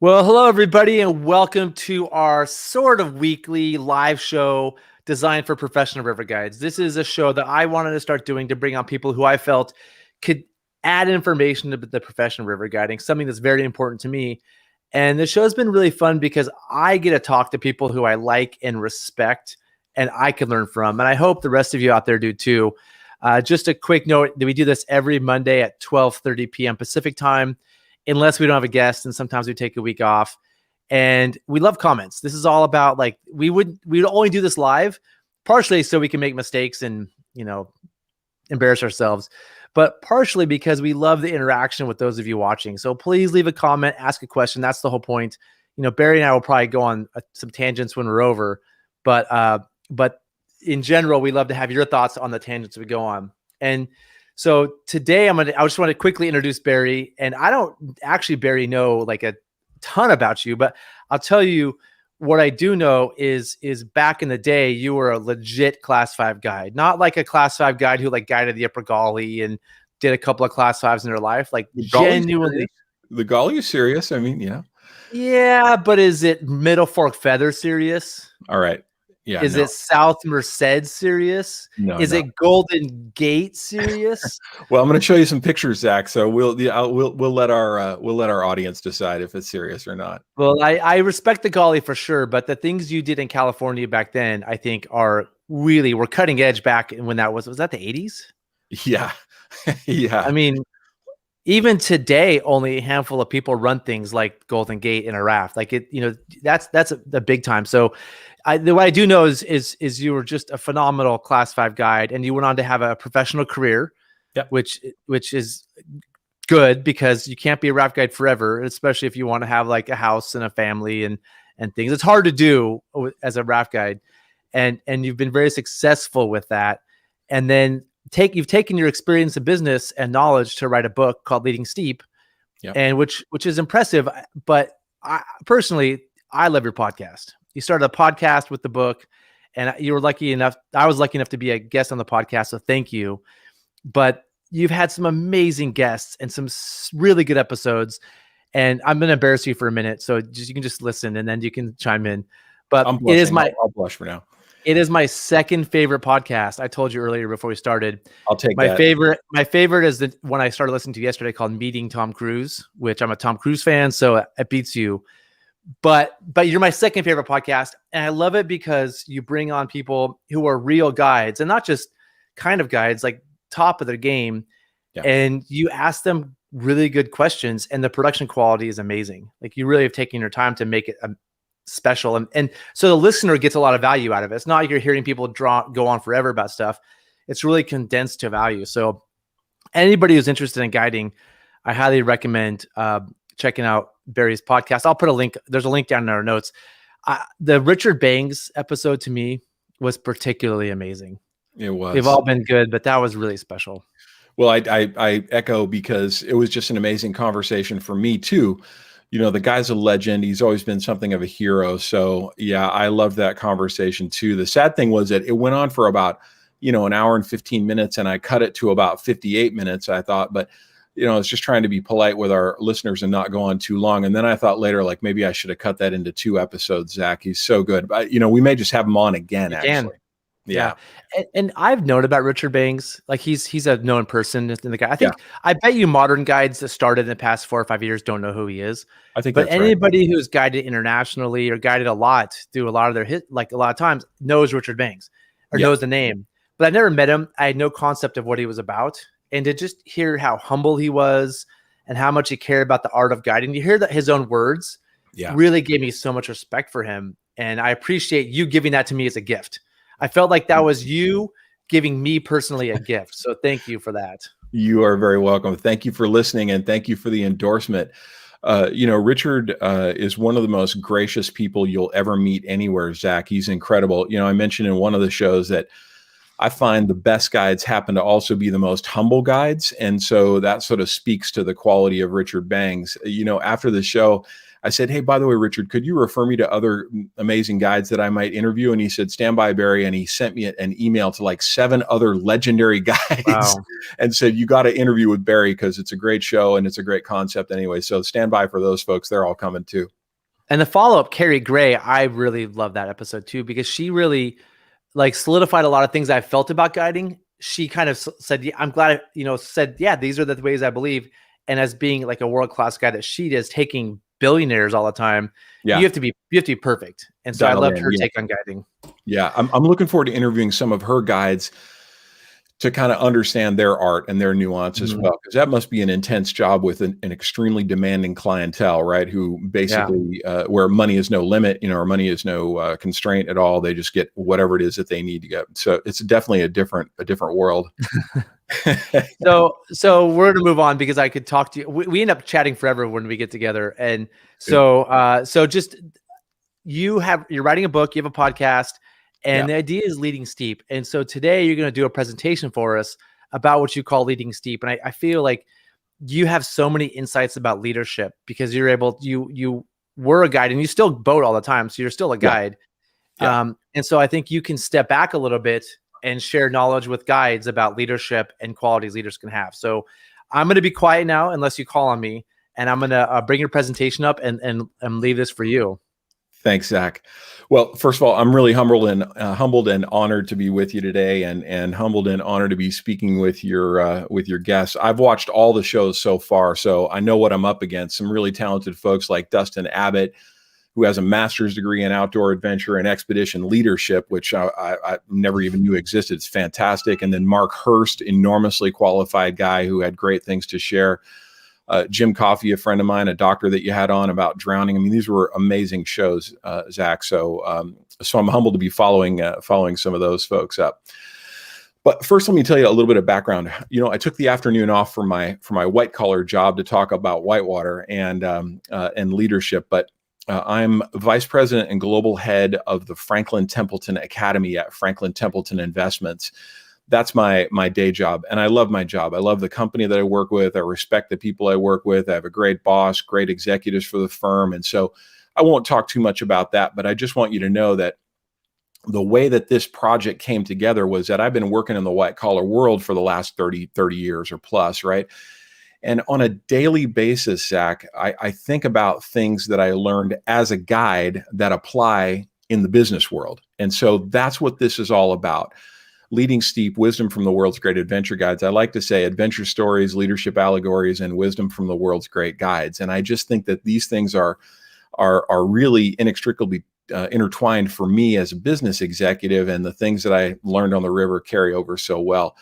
Well, hello, everybody, and welcome to our sort of weekly live show designed for professional river guides. This is a show that I wanted to start doing to bring on people who I felt could add information to the profession of river guiding, something that's very important to me. And the show's been really fun because I get to talk to people who I like and respect and I can learn from. And I hope the rest of you out there do too. Just a quick note that we do this every Monday at 12:30 p.m. Pacific time, unless we don't have a guest, and sometimes we take a week off. And we love comments. This is all about, like, we'd only do this live, partially so we can make mistakes and, embarrass ourselves, but partially because we love the interaction with those of you watching. So please leave a comment, ask a question. That's the whole point. Barry and I will probably go on some tangents when we're over, but in general, we love to have your thoughts on the tangents we go on. And so today I just want to quickly introduce Barry, and I don't actually, Barry, know like a ton about you, but I'll tell you what I do know is back in the day, you were a legit class 5 guide, not like a class 5 guide who like guided the upper Gauley and did a couple of class 5s in their life. Like genuinely. The Gauley is serious. I mean, yeah. Yeah, but is it Middle Fork Feather serious? All right. Yeah. Is it South Merced serious? No. Is it Golden Gate serious? Well, I'm going to show you some pictures, Zach. So we'll let our audience decide if it's serious or not. Well, I respect the Gauley for sure, but the things you did in California back then, I think we're cutting edge back when was that the 80s? Yeah. Yeah. I mean, even today, only a handful of people run things like Golden Gate in a raft. Like that's a big time. So what I do know is you were just a phenomenal class 5 guide, and you went on to have a professional career, which is good because you can't be a raft guide forever, especially if you want to have like a house and a family and things. It's hard to do as a raft guide, and you've been very successful with that. And then you've taken your experience in business and knowledge to write a book called Leading Steep, and which is impressive. But I love your podcast. You started a podcast with the book, and I was lucky enough to be a guest on the podcast. So thank you. But you've had some amazing guests and some really good episodes, and I'm going to embarrass you for a minute. So you can just listen and then you can chime in. But I'll blush for now. It is my second favorite podcast. I told you earlier before we started. I'll take my favorite. My favorite is the one I started listening to yesterday called Meeting Tom Cruise, which I'm a Tom Cruise fan, so it beats you. But you're my second favorite podcast, and I love it because you bring on people who are real guides and not just kind of guides, like top of their game, and you ask them really good questions, and the production quality is amazing. Like you really have taken your time to make it special, and so the listener gets a lot of value out of it. It's not like you're hearing people go on forever about stuff. It's really condensed to value. So anybody who's interested in guiding, I highly recommend checking out Barry's podcast. I'll put a link. There's a link down in our notes. The Richard Bangs episode to me was particularly amazing. It was. They've all been good, but that was really special. Well, I echo, because it was just an amazing conversation for me too. The guy's a legend. He's always been something of a hero. So yeah, I loved that conversation too. The sad thing was that it went on for about, an hour and 15 minutes, and I cut it to about 58 minutes, I thought, but I was just trying to be polite with our listeners and not go on too long. And then I thought later, like, maybe I should have cut that into 2 episodes, Zach. He's so good. But, we may just have him on again, actually. Yeah. And I've known about Richard Bangs. Like he's a known person in the guy. I bet you modern guides that started in the past 4 or 5 years don't know who he is. I think but anybody who's guided internationally or guided a lot through a lot of their a lot of times knows Richard Bangs or knows the name. But I never met him. I had no concept of what he was about. And to just hear how humble he was and how much he cared about the art of guiding, you hear that his own words really gave me so much respect for him. And I appreciate you giving that to me as a gift. I felt like that was you giving me personally a gift. So thank you for that. You are very welcome. Thank you for listening, and thank you for the endorsement. Richard is one of the most gracious people you'll ever meet anywhere, Zach. He's incredible. I mentioned in one of the shows that I find the best guides happen to also be the most humble guides. And so that sort of speaks to the quality of Richard Bangs. After the show, I said, hey, by the way, Richard, could you refer me to other amazing guides that I might interview? And he said, stand by, Barry. And he sent me an email to like 7 other legendary guides Wow. and said, you got to interview with Barry because it's a great show and it's a great concept anyway. So stand by for those folks. They're all coming too. And the follow-up, Carrie Gray, I really love that episode too, because she really like solidified a lot of things I felt about guiding. She kind of said, yeah, I'm glad, said, yeah, these are the ways I believe. And as being like a world-class guy that she is, taking billionaires all the time, you have to be perfect. And so I loved her take on guiding. Yeah. I'm looking forward to interviewing some of her guides to kind of understand their art and their nuance as well. Because that must be an intense job with an extremely demanding clientele, right? Who basically, where money is no limit, or money is no constraint at all. They just get whatever it is that they need to get. So it's definitely a different world. So we're going to move on because I could talk to you. We end up chatting forever when we get together. And so just, you're writing a book, you have a podcast, and the idea is leading steep. And so today you're going to do a presentation for us about what you call leading steep. And I feel like you have so many insights about leadership because you were a guide and you still boat all the time. So you're still a guide. And so I think you can step back a little bit and share knowledge with guides about leadership and qualities leaders can have. So I'm going to be quiet now unless you call on me, and I'm going to bring your presentation up and leave this for you. Thanks, Zach. Well, first of all, I'm really humbled and honored to be with you today, and humbled and honored to be speaking with your guests. I've watched all the shows so far, so I know what I'm up against. Some really talented folks like Dustin Abbott, who has a master's degree in outdoor adventure and expedition leadership, which I never even knew existed. It's fantastic. And then Mark Hurst, enormously qualified guy who had great things to share. Jim Coffey, a friend of mine, a doctor that you had on about drowning. I mean, these were amazing shows, Zach. So I'm humbled to be following some of those folks up. But first, let me tell you a little bit of background. I took the afternoon off for my white collar job to talk about whitewater and leadership. But I'm vice president and global head of the Franklin Templeton Academy at Franklin Templeton Investments. That's my day job. And I love my job. I love the company that I work with. I respect the people I work with. I have a great boss, great executives for the firm. And so I won't talk too much about that, but I just want you to know that the way that this project came together was that I've been working in the white collar world for the last 30 years or plus, right? And on a daily basis, Zach, I think about things that I learned as a guide that apply in the business world. And so that's what this is all about. Leading steep, wisdom from the world's great adventure guides. I like to say adventure stories, leadership allegories, and wisdom from the world's great guides. And I just think that these things are really inextricably intertwined for me as a business executive, and the things that I learned on the river carry over so well.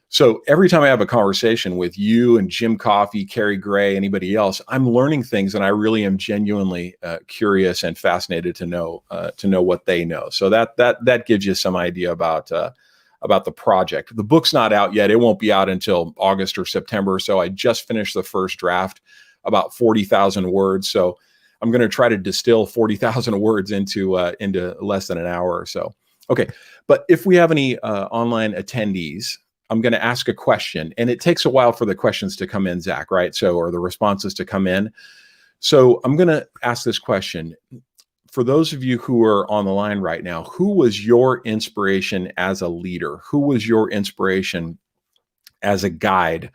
So every time I have a conversation with you and Jim Coffey, Carrie Gray, anybody else, I'm learning things, and I really am genuinely curious and fascinated to know what they know. So that gives you some idea about the project. The book's not out yet. It won't be out until August or September. So I just finished the first draft, about 40,000 words. So I'm going to try to distill 40,000 words into less than an hour or so. Okay. But if we have any online attendees, I'm going to ask a question, and it takes a while for the questions to come in, Zach, right? So, or the responses to come in. So I'm going to ask this question. For those of you who are on the line right now, who was your inspiration as a leader? Who was your inspiration as a guide?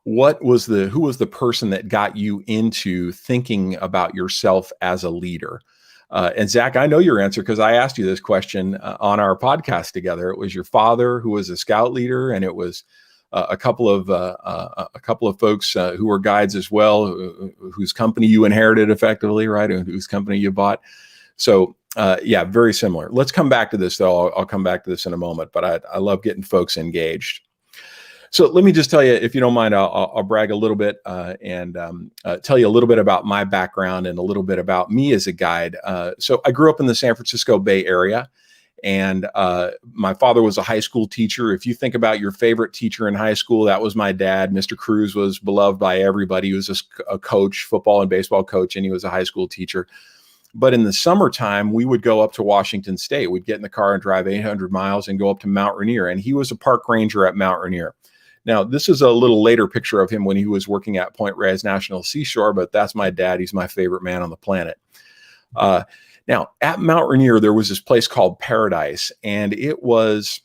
Who was the person that got you into thinking about yourself as a leader? And Zach, I know your answer because I asked you this question on our podcast together. It was your father who was a scout leader, and it was a couple of folks who were guides as well, whose company you inherited effectively, right? And whose company you bought. So yeah, very similar. Let's come back to this though. I'll come back to this in a moment, but I love getting folks engaged. So let me just tell you, if you don't mind, I'll brag a little bit and tell you a little bit about my background and a little bit about me as a guide. So I grew up in the San Francisco Bay Area, and my father was a high school teacher. If you think about your favorite teacher in high school, that was my dad. Mr. Kruse was beloved by everybody. He was a coach, football and baseball coach, and he was a high school teacher. But in the summertime, we would go up to Washington State. We'd get in the car and drive 800 miles and go up to Mount Rainier. And he was a park ranger at Mount Rainier. Now, this is a little later picture of him when he was working at Point Reyes National Seashore, but that's my dad. He's my favorite man on the planet. Now, at Mount Rainier, there was this place called Paradise, and it was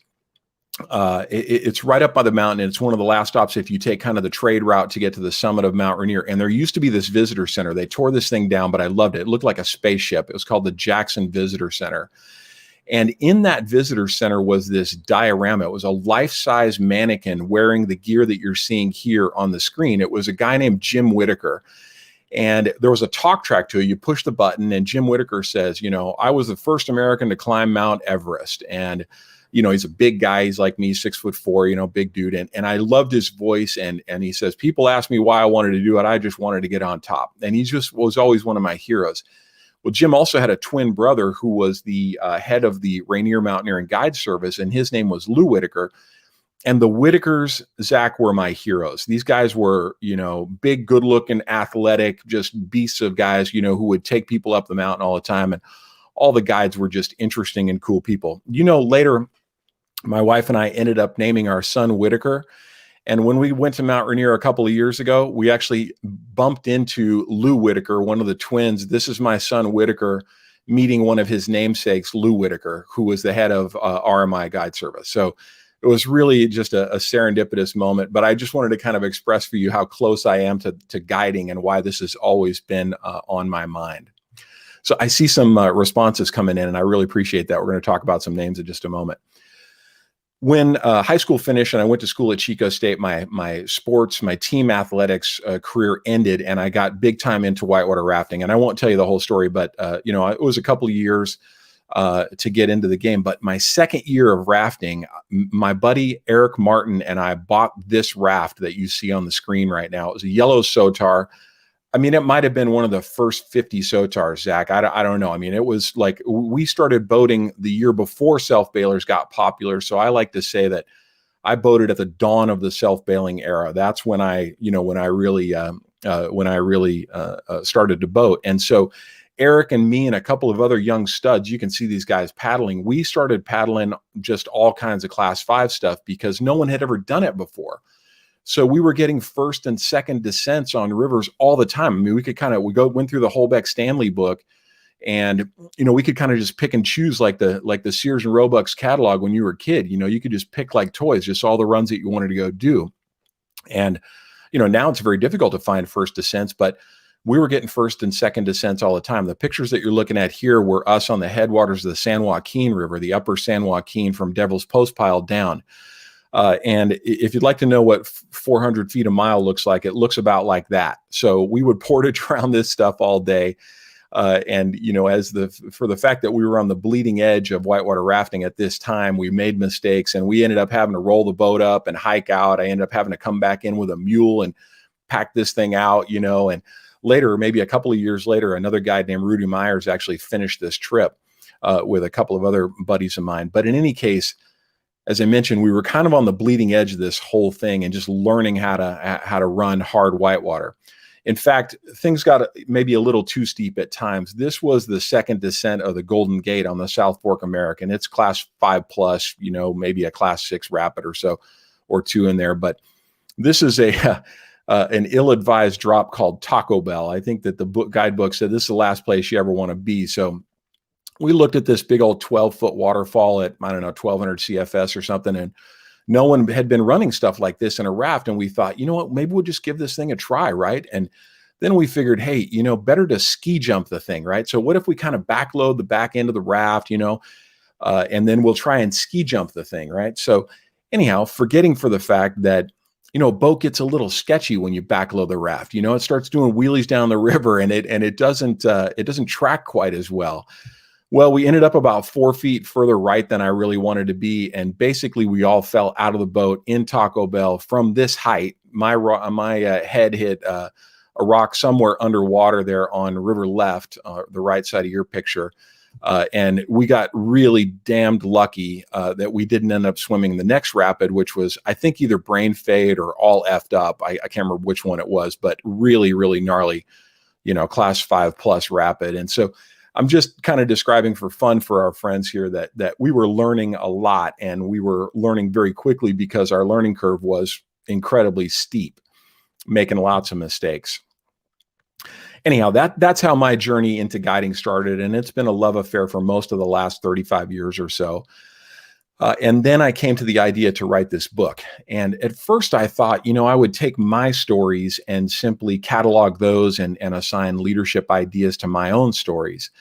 it's right up by the mountain, and it's one of the last stops if you take kind of the trade route to get to the summit of Mount Rainier. And there used to be this visitor center. They tore this thing down, but I loved it. It looked like a spaceship. It was called the Jackson Visitor Center. And in that visitor center was this diorama. It was a life-size mannequin wearing the gear that you're seeing here on the screen. It was a guy named Jim Whittaker. And there was a talk track to it. You push the button, and Jim Whittaker says, I was the first American to climb Mount Everest. And he's a big guy. He's like me, 6'4", big dude. And I loved his voice. And he says, people ask me why I wanted to do it. I just wanted to get on top. And he just was always one of my heroes. Well, Jim also had a twin brother who was the head of the Rainier Mountaineering Guide Service, and his name was Lou Whittaker. And the Whittakers, Zach, were my heroes. These guys were, big, good-looking, athletic, just beasts of guys, who would take people up the mountain all the time. And all the guides were just interesting and cool people. Later, my wife and I ended up naming our son Whittaker. And when we went to Mount Rainier a couple of years ago, we actually bumped into Lou Whittaker, one of the twins. This is my son Whittaker meeting one of his namesakes, Lou Whittaker, who was the head of RMI Guide Service. So it was really just a serendipitous moment. But I just wanted to kind of express for you how close I am to guiding and why this has always been on my mind. So I see some responses coming in, and I really appreciate that. We're going to talk about some names in just a moment. When high school finished and I went to school at Chico State, my sports, my team athletics career ended, and I got big time into whitewater rafting. And I won't tell you the whole story, but it was a couple of years to get into the game. But my second year of rafting, my buddy Eric Martin and I bought this raft that you see on the screen right now. It was a yellow Sotar. I mean, it might have been one of the first 50 Sotars, Zach. I don't know. I mean, it was like we started boating the year before self-bailers got popular. So I like to say that I boated at the dawn of the self-bailing era. That's when I really started to boat. And so Eric and me and a couple of other young studs, you can see these guys paddling. We started paddling just all kinds of class 5 stuff because no one had ever done it before. So we were getting first and second descents on rivers all the time. I mean, we went through the Holbeck Stanley book, and we could kind of just pick and choose like the Sears and Roebuck's catalog when you were a kid. You could just pick like toys, just all the runs that you wanted to go do. And now it's very difficult to find first descents, but we were getting first and second descents all the time. The pictures that you're looking at here were us on the headwaters of the San Joaquin River, the upper San Joaquin from Devil's Postpile down. And if you'd like to know what 400 feet a mile looks like, it looks about like that. So we would portage around this stuff all day. And for the fact that we were on the bleeding edge of whitewater rafting at this time, we made mistakes, and we ended up having to roll the boat up and hike out. I ended up having to come back in with a mule and pack this thing out, and later, maybe a couple of years later, another guy named Rudy Myers actually finished this trip with a couple of other buddies of mine. But in any case, as I mentioned, we were kind of on the bleeding edge of this whole thing and just learning how to run hard whitewater. In fact, things got maybe a little too steep at times. This was the second descent of the Golden Gate on the South Fork American. It's class 5 plus, maybe a class 6 rapid or so, or 2 in there. But this is an ill-advised drop called Taco Bell. I think that the guidebook said this is the last place you ever want to be. So we looked at this big old 12-foot waterfall at, 1,200 CFS or something, and no one had been running stuff like this in a raft. And we thought, what, maybe we'll just give this thing a try, right? And then we figured, hey, better to ski jump the thing, right? So what if we kind of backload the back end of the raft, and then we'll try and ski jump the thing, right? So anyhow, forgetting for the fact that, a boat gets a little sketchy when you backload the raft. It starts doing wheelies down the river, and it doesn't track quite as well. Well, we ended up about 4 feet further right than I really wanted to be. And basically we all fell out of the boat in Taco Bell from this height. My head hit a rock somewhere underwater there on river left, the right side of your picture. And we got really damned lucky that we didn't end up swimming the next rapid, which was, I think, either brain fade or all effed up. I can't remember which one it was, but really, really gnarly, class 5 plus rapid. And so I'm just kind of describing for fun for our friends here that we were learning a lot, and we were learning very quickly because our learning curve was, incredibly steep, making lots of mistakes. Anyhow, that's how my journey into guiding started, and it's been a love affair for most of the last 35 years or so. And then I came to the idea to write this book. And at first I thought, I would take my stories and simply catalog those and assign leadership ideas to my own stories.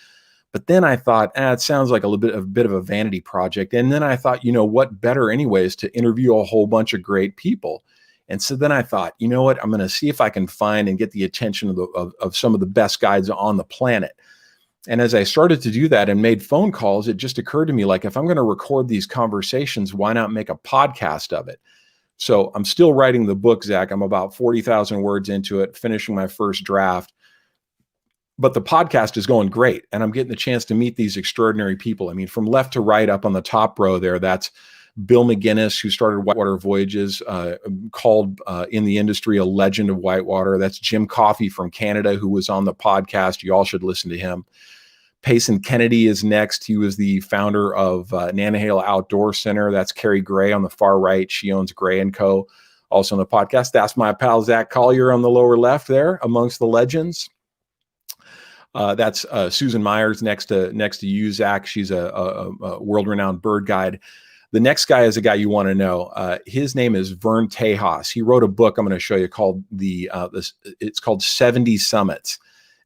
But then I thought, it sounds like a bit of a vanity project. And then I thought, what better anyways to interview a whole bunch of great people. And so then I thought, what, I'm going to see if I can find and get the attention of some of the best guides on the planet. And as I started to do that and made phone calls, it just occurred to me, like, if I'm going to record these conversations, why not make a podcast of it? So I'm still writing the book, Zach. I'm about 40,000 words into it, finishing my first draft. But the podcast is going great. And I'm getting the chance to meet these extraordinary people. I mean, from left to right up on the top row there, that's Bill McGinnis, who started Whitewater Voyages, called in the industry a legend of whitewater. That's Jim Coffey from Canada, who was on the podcast. You all should listen to him. Payson Kennedy is next. He was the founder of Nantahala Outdoor Center. That's Carrie Gray on the far right. She owns Gray & Co. Also on the podcast. That's my pal Zach Collier on the lower left there, amongst the legends. That's Susan Myers next to you, Zach. She's a world-renowned bird guide. The next guy is a guy you want to know. His name is Vern Tejas. He wrote a book I'm going to show you called it's called 70 Summits.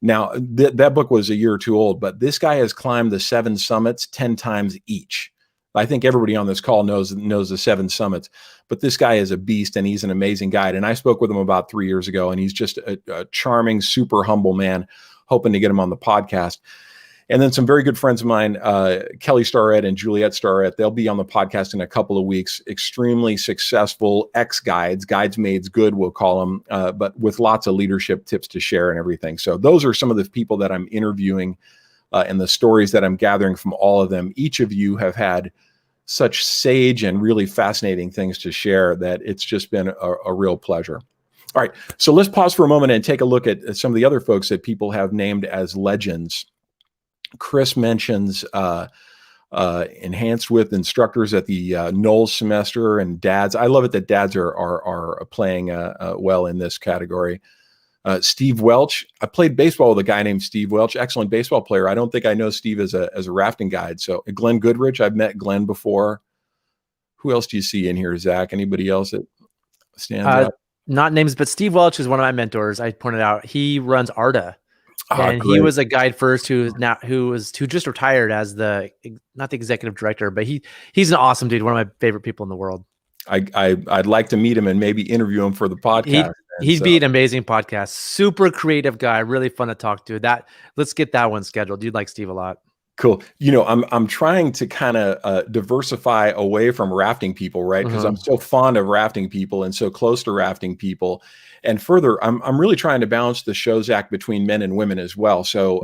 Now, that book was a year or two old, but this guy has climbed the 7 summits 10 times each. I think everybody on this call knows the 7 summits, but this guy is a beast, and he's an amazing guide. And I spoke with him about 3 years ago, and he's just a charming, super humble man, hoping to get him on the podcast. And then some very good friends of mine, Kelly Starrett and Juliet Starrett, they'll be on the podcast in a couple of weeks. Extremely successful ex-guides, guides made good, we'll call them, but with lots of leadership tips to share and everything. So those are some of the people that I'm interviewing and the stories that I'm gathering from all of them. Each of you have had such sage and really fascinating things to share that it's just been a real pleasure. All right, so let's pause for a moment and take a look at some of the other folks that people have named as legends. Chris mentions enhanced with instructors at the Knowles semester and dads. I love it that dads are playing well in this category. Steve Welch. I played baseball with a guy named Steve Welch, excellent baseball player. I don't think I know Steve as a rafting guide. So Glenn Goodrich, I've met Glenn before. Who else do you see in here, Zach? Anybody else that stands out? Not names, but Steve Welch is one of my mentors. I pointed out he runs ARDA. And great. He was a guide first who just retired as not the executive director, but he's an awesome dude, one of my favorite people in the world. I'd like to meet him and maybe interview him for the podcast. He'd be an amazing podcast. Super creative guy, really fun to talk to. Let's get that one scheduled. You'd like Steve a lot. Cool. I'm trying to kind of diversify away from rafting people, right? Because I'm so fond of rafting people and so close to rafting people. And further, I'm really trying to balance the show, Zach, between men and women as well. So,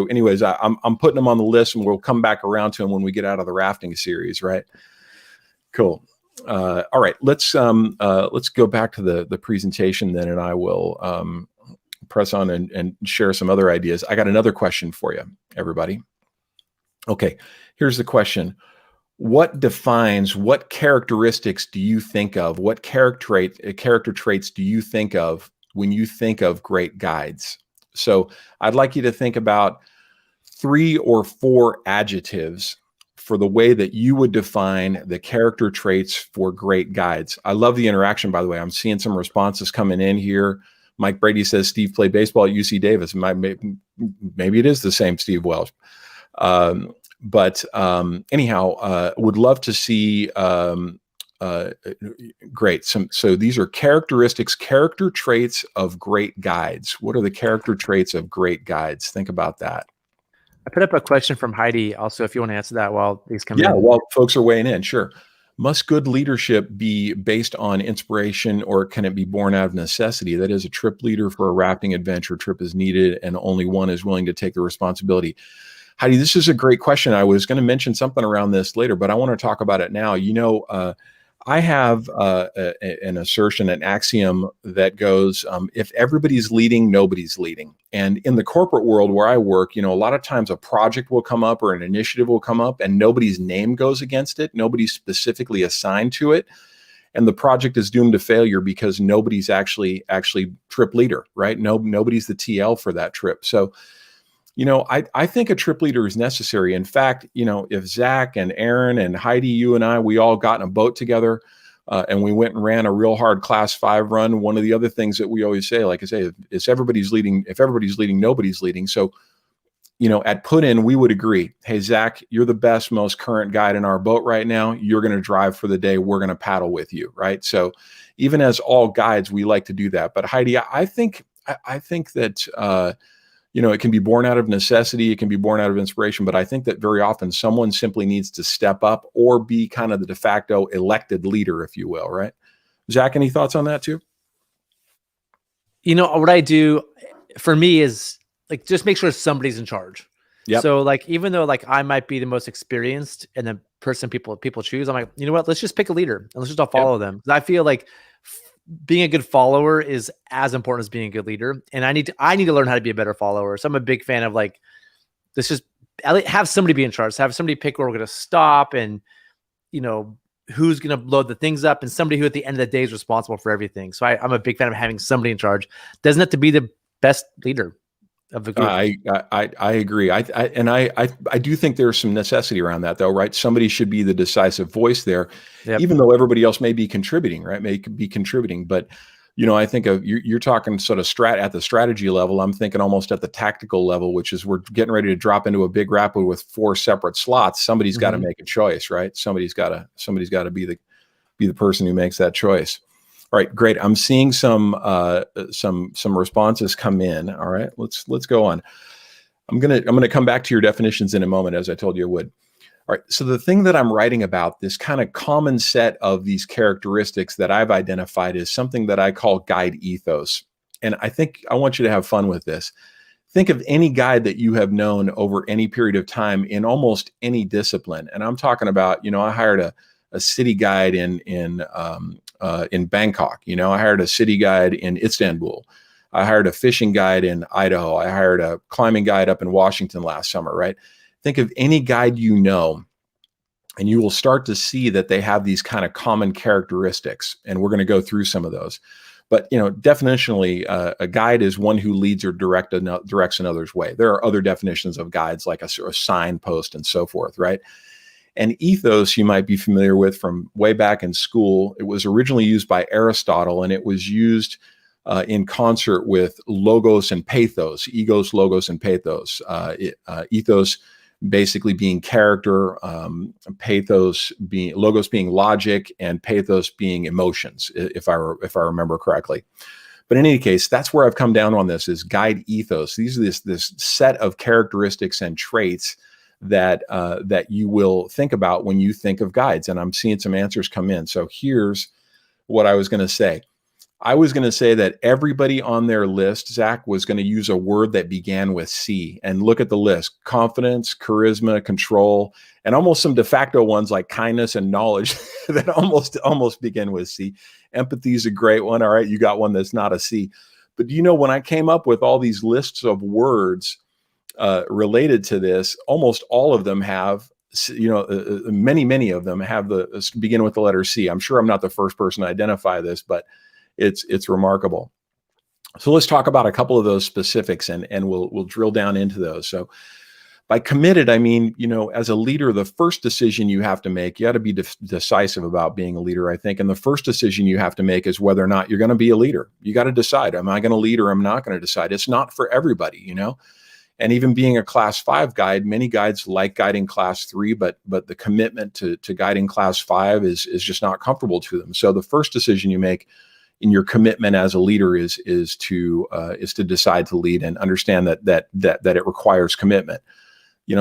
anyways, I'm putting them on the list, and we'll come back around to them when we get out of the rafting series, right? Cool. All right, let's go back to the presentation then, and I will press on and share some other ideas. I got another question for you, everybody. Okay, here's the question. What characteristics do you think of? What character traits do you think of when you think of great guides? So I'd like you to think about 3 or 4 adjectives for the way that you would define the character traits for great guides. I love the interaction, by the way. I'm seeing some responses coming in here. Mike Brady says Steve played baseball at UC Davis. Maybe it is the same Steve Welch. But anyhow, would love to see, great. So these are character traits of great guides. What are the character traits of great guides? Think about that. I put up a question from Heidi also, if you want to answer that while these come in. Yeah, while folks are weighing in, sure. Must good leadership be based on inspiration, or can it be born out of necessity? That is, a trip leader for a rafting adventure trip is needed and only one is willing to take the responsibility. Heidi, this is a great question. I was going to mention something around this later, but I want to talk about it now. I have an assertion, an axiom that goes, if everybody's leading, nobody's leading. And in the corporate world where I work, a lot of times a project will come up or an initiative will come up and nobody's name goes against it. Nobody's specifically assigned to it. and the project is doomed to failure because nobody's actually trip leader, right? Nobody's the TL for that trip. So, I think a trip leader is necessary. In fact, if Zach and Aaron and Heidi, you and I, we all got in a boat together, and we went and ran a real hard class 5 run. One of the other things that we always say, like I say, is everybody's leading. If everybody's leading, nobody's leading. So, at put in, we would agree, hey, Zach, you're the best, most current guide in our boat right now. You're going to drive for the day. We're going to paddle with you. Right. So even as all guides, we like to do that. But Heidi, I think that, it can be born out of necessity. It can be born out of inspiration. But I think that very often someone simply needs to step up or be kind of the de facto elected leader, if you will. Right. Zach, any thoughts on that too? What I do for me is like, just make sure somebody's in charge. Yep. So like, even though like I might be the most experienced and the person people choose, I'm like, you know what, let's just pick a leader and let's just all follow them. Because I feel like being a good follower is as important as being a good leader. And I need to learn how to be a better follower. So I'm a big fan of like, let's just have somebody be in charge, have somebody pick where we're going to stop and, who's going to load the things up, and somebody who at the end of the day is responsible for everything. So I'm a big fan of having somebody in charge. Doesn't have to be the best leader of the group. I agree. I do think there's some necessity around that though, right? Somebody should be the decisive voice there, even though everybody else may be contributing, right? May be contributing, but I think you're talking sort of at the strategy level. I'm thinking almost at the tactical level, which is we're getting ready to drop into a big rapid with 4 separate slots. Somebody's got to make a choice, right? Somebody's got to be the person who makes that choice. All right, great. I'm seeing some responses come in. All right, let's go on. I'm gonna come back to your definitions in a moment, as I told you I would. All right. So the thing that I'm writing about, this kind of common set of these characteristics that I've identified, is something that I call guide ethos. And I think I want you to have fun with this. Think of any guide that you have known over any period of time in almost any discipline. And I'm talking about, I hired a city guide in Bangkok. I hired a city guide in Istanbul. I hired a fishing guide in Idaho. I hired a climbing guide up in Washington last summer, right? Think of any guide and you will start to see that they have these kind of common characteristics. And we're going to go through some of those. But, definitionally, a guide is one who leads or directs another's way. There are other definitions of guides, like a signpost and so forth, right? And ethos, you might be familiar with from way back in school. It was originally used by Aristotle, and it was used in concert with logos and pathos, egos, logos, and pathos. Ethos basically being character, logos being logic, and pathos being emotions, if I remember correctly. But in any case, that's where I've come down on this, is guide ethos. These are this set of characteristics and traits that you will think about when you think of guides. And I'm seeing some answers come in. So here's what I was going to say. I was going to say that everybody on their list, Zach, was going to use a word that began with C. And look at the list: confidence, charisma, control, and almost some de facto ones like kindness and knowledge that almost begin with C. Empathy is a great one. All right, you got one that's not a C. But when I came up with all these lists of words related to this, almost all of them have, many of them have begin with the letter C. I'm sure I'm not the first person to identify this, but it's remarkable. So let's talk about a couple of those specifics, and we'll drill down into those. So by committed, I mean, as a leader, the first decision you have to make, you got to be decisive about being a leader, I think. And the first decision you have to make is whether or not you're going to be a leader. You got to decide, am I going to lead or am I not going to decide? It's not for everybody, And even being a class 5 guide, many guides like guiding class 3, but the commitment to guiding class 5 is just not comfortable to them. So the first decision you make in your commitment as a leader is to decide to lead, and understand that it requires commitment.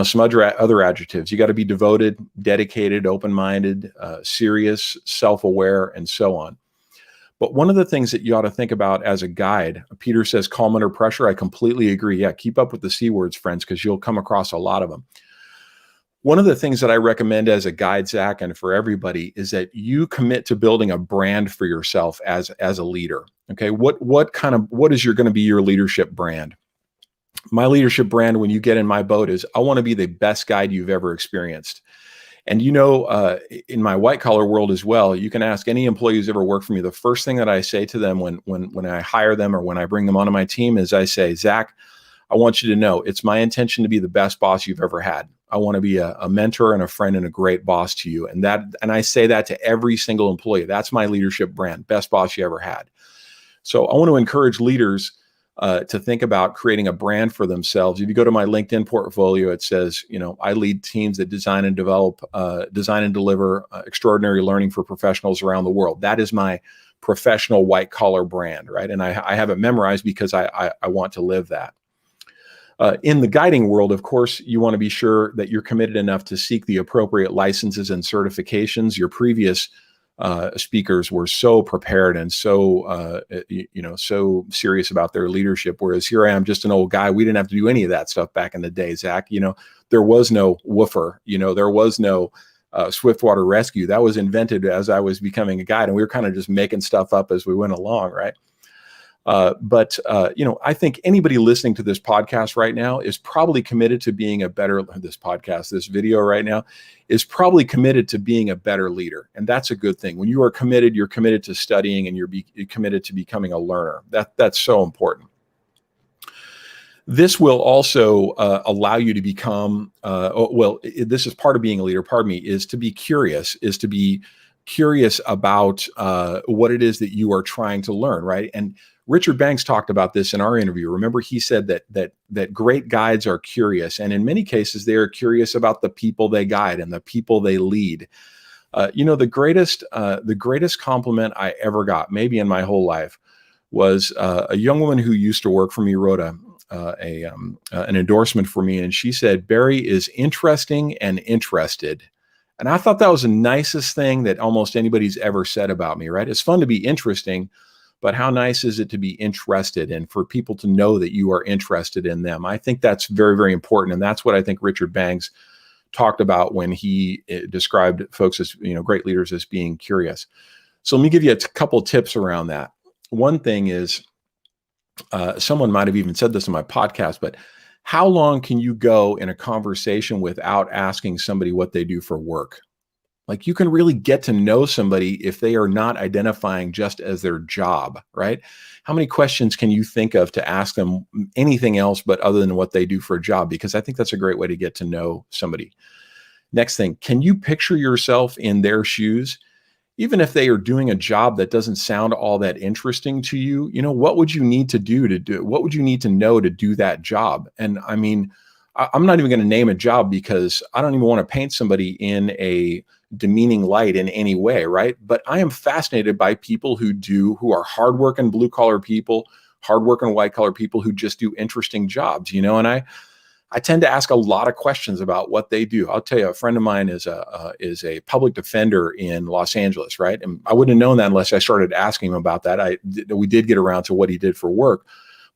Some other adjectives: you got to be devoted, dedicated, open-minded, serious, self-aware, and so on. But one of the things that you ought to think about as a guide, Peter says, calm under pressure. I completely agree. Yeah, keep up with the C words, friends, because you'll come across a lot of them. One of the things that I recommend as a guide, Zach, and for everybody, is that you commit to building a brand for yourself as a leader. Okay, what is going to be your leadership brand? My leadership brand, when you get in my boat, is I want to be the best guide you've ever experienced. And in my white collar world as well, you can ask any employee who's ever worked for me. The first thing that I say to them when I hire them or when I bring them onto my team is I say, Zach, I want you to know it's my intention to be the best boss you've ever had. I want to be a mentor and a friend and a great boss to you. And I say that to every single employee. That's my leadership brand, best boss you ever had. So I want to encourage leaders to think about creating a brand for themselves. If you go to my LinkedIn portfolio, it says, I lead teams that design and deliver extraordinary learning for professionals around the world. That is my professional white collar brand, right? And I have it memorized because I want to live that. In the guiding world, of course, you want to be sure that you're committed enough to seek the appropriate licenses and certifications. Your previous speakers were so prepared and so so serious about their leadership, whereas here I am, just an old guy. We didn't have to do any of that stuff back in the day, Zach. There was no woofer, there was no Swiftwater Rescue. That was invented as I was becoming a guide, and we were kind of just making stuff up as we went along, right? But I think anybody listening to this podcast right now is probably committed to being this video right now is probably committed to being a better leader. And that's a good thing. When you are committed, you're committed to studying and you're committed to becoming a learner. That's so important. This will also allow you to become, this is part of being a leader, is to be curious about what it is that you are trying to learn, right? And Richard Banks talked about this in our interview. Remember, he said that great guides are curious, and in many cases, they are curious about the people they guide and the people they lead. The greatest compliment I ever got, maybe in my whole life, was a young woman who used to work for me wrote an endorsement for me, and she said, "Barry is interesting and interested." And I thought that was the nicest thing that almost anybody's ever said about me, right? It's fun to be interesting, but how nice is it to be interested and for people to know that you are interested in them? I think that's very, very important. And that's what I think Richard Banks talked about when he described folks as, great leaders as being curious. So let me give you a couple of tips around that. One thing is, someone might have even said this in my podcast, but how long can you go in a conversation without asking somebody what they do for work? Like, you can really get to know somebody if they are not identifying just as their job, right? How many questions can you think of to ask them anything else but other than what they do for a job? Because I think that's a great way to get to know somebody. Next thing, can you picture yourself in their shoes? Even if they are doing a job that doesn't sound all that interesting to you, what would you need to do what would you need to know to do that job? And I mean, I'm not even going to name a job because I don't even want to paint somebody in a demeaning light in any way, right? But I am fascinated by people who are hardworking blue collar people, hardworking white collar people who just do interesting jobs, and I tend to ask a lot of questions about what they do. I'll tell you, a friend of mine is a public defender in Los Angeles, right? And I wouldn't have known that unless I started asking him about that. We did get around to what he did for work.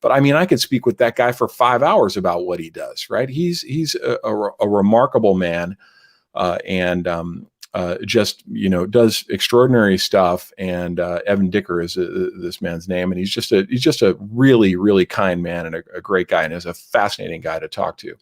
But I mean, I could speak with that guy for 5 hours about what he does, right? He's a remarkable man, and just does extraordinary stuff. And Evan Dicker is this man's name, and he's just a really, really kind man and a great guy, and is a fascinating guy to talk to.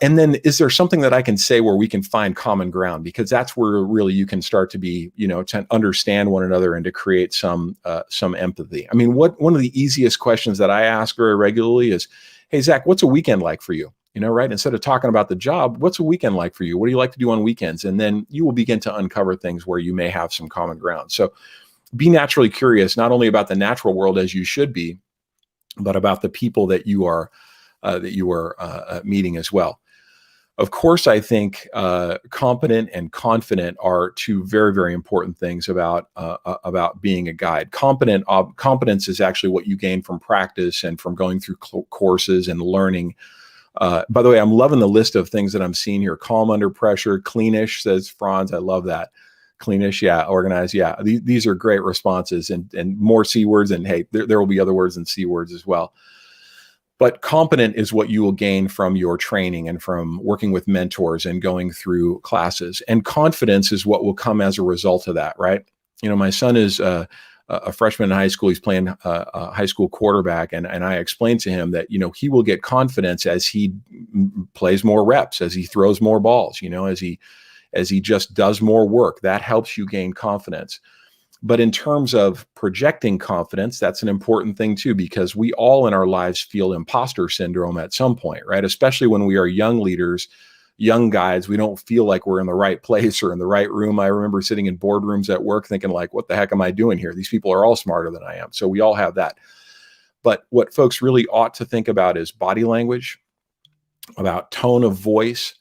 And then, is there something that I can say where we can find common ground? Because that's where really you can start to be, to understand one another and to create some empathy. I mean, one of the easiest questions that I ask very regularly is, "Hey, Zach, what's a weekend like for you?" Right? Instead of talking about the job, what's a weekend like for you? What do you like to do on weekends? And then you will begin to uncover things where you may have some common ground. So be naturally curious, not only about the natural world as you should be, but about the people that you are meeting as well. Of course, I think competent and confident are two very, very important things about being a guide. Competence is actually what you gain from practice and from going through courses and learning. By the way, I'm loving the list of things that I'm seeing here. Calm under pressure, cleanish, says Franz. I love that. Cleanish, yeah. Organized, yeah. These are great responses, and more C words. And hey, there will be other words than C words as well. But competent is what you will gain from your training and from working with mentors and going through classes. And confidence is what will come as a result of that, right? My son is a freshman in high school. He's playing a high school quarterback. And I explained to him that, he will get confidence as he plays more reps, as he throws more balls, as he just does more work. That helps you gain confidence. But in terms of projecting confidence, that's an important thing too, because we all in our lives feel imposter syndrome at some point, right? Especially when we are young leaders, young guys, we don't feel like we're in the right place or in the right room. I remember sitting in boardrooms at work thinking like, what the heck am I doing here? These people are all smarter than I am. So we all have that. But what folks really ought to think about is body language, about tone of voice,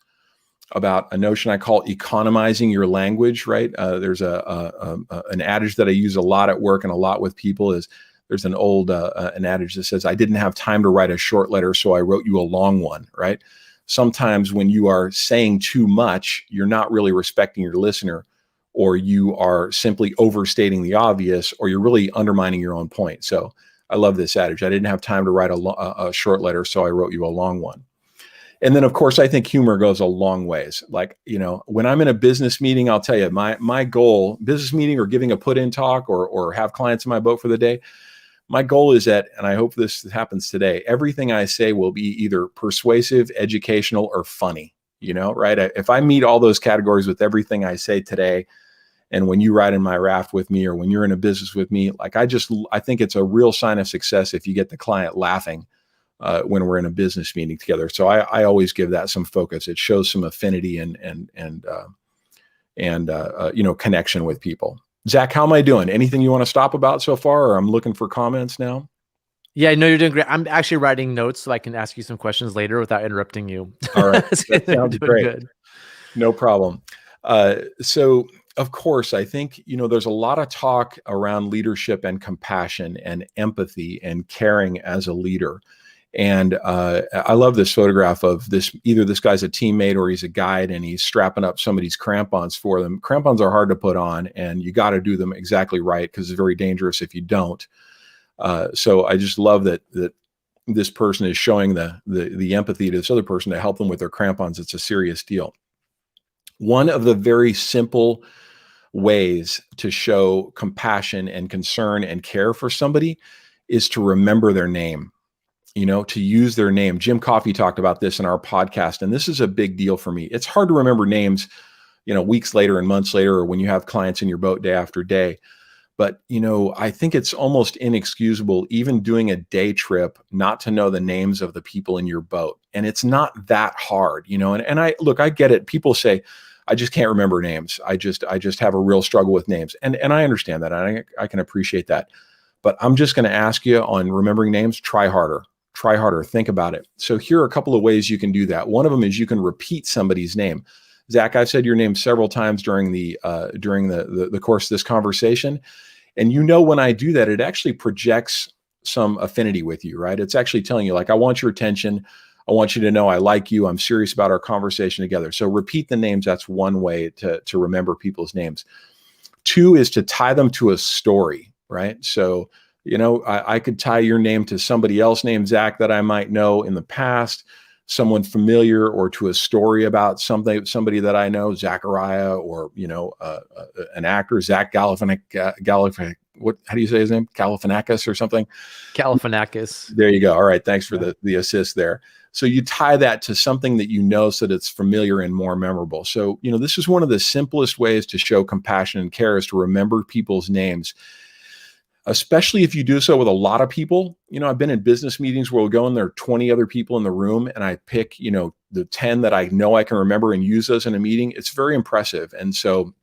about a notion I call economizing your language, right? There's an adage that I use a lot at work and a lot with people is there's an old an adage that says, I didn't have time to write a short letter, so I wrote you a long one, right? Sometimes when you are saying too much, you're not really respecting your listener, or you are simply overstating the obvious, or you're really undermining your own point. So I love this adage. I didn't have time to write a short letter, so I wrote you a long one. And then, of course, I think humor goes a long ways. Like, when I'm in a business meeting, I'll tell you my goal, business meeting or giving a put-in talk or have clients in my boat for the day, my goal is that, and I hope this happens today, everything I say will be either persuasive, educational, or funny, right? If I meet all those categories with everything I say today, and when you ride in my raft with me or when you're in a business with me, like I think it's a real sign of success if you get the client laughing when we're in a business meeting together. So I always give that some focus. It shows some affinity and connection with people. Zach, how am I doing? Anything you want to stop about so far, or I'm looking for comments now? Yeah, no, you're doing great. I'm actually writing notes so I can ask you some questions later without interrupting you. All right, that sounds great. Good. No problem. So of course, I think, there's a lot of talk around leadership and compassion and empathy and caring as a leader. And I love this photograph of either this guy's a teammate or he's a guide and he's strapping up somebody's crampons for them. Crampons are hard to put on and you got to do them exactly right because it's very dangerous if you don't. So I just love that this person is showing the empathy to this other person to help them with their crampons. It's a serious deal. One of the very simple ways to show compassion and concern and care for somebody is to remember their name. To use their name. Jim Coffey talked about this in our podcast, and this is a big deal for me. It's hard to remember names, weeks later and months later, or when you have clients in your boat day after day. But, I think it's almost inexcusable, even doing a day trip, not to know the names of the people in your boat. And it's not that hard, and I get it. People say, I just can't remember names. I just have a real struggle with names. And I understand that. I can appreciate that. But I'm just going to ask you on remembering names, try harder. Try harder. Think about it. So here are a couple of ways you can do that. One of them is you can repeat somebody's name. Zach, I've said your name several times during the course of this conversation. And when I do that, it actually projects some affinity with you, right? It's actually telling you, like, I want your attention. I want you to know I like you. I'm serious about our conversation together. So repeat the names. That's one way to remember people's names. Two is to tie them to a story, right? So I could tie your name to somebody else named Zach that I might know in the past, someone familiar, or to a story about somebody that I know, Zachariah, or, an actor, Zach Galifianakis. How do you say his name? Galifianakis or something? Galifianakis. There you go. All right. Thanks for the assist there. So you tie that to something that so that it's familiar and more memorable. So, this is one of the simplest ways to show compassion and care is to remember people's names. Especially if you do so with a lot of people. I've been in business meetings where we'll go and there are 20 other people in the room and I pick, the 10 that I know I can remember and use those in a meeting. It's very impressive. And so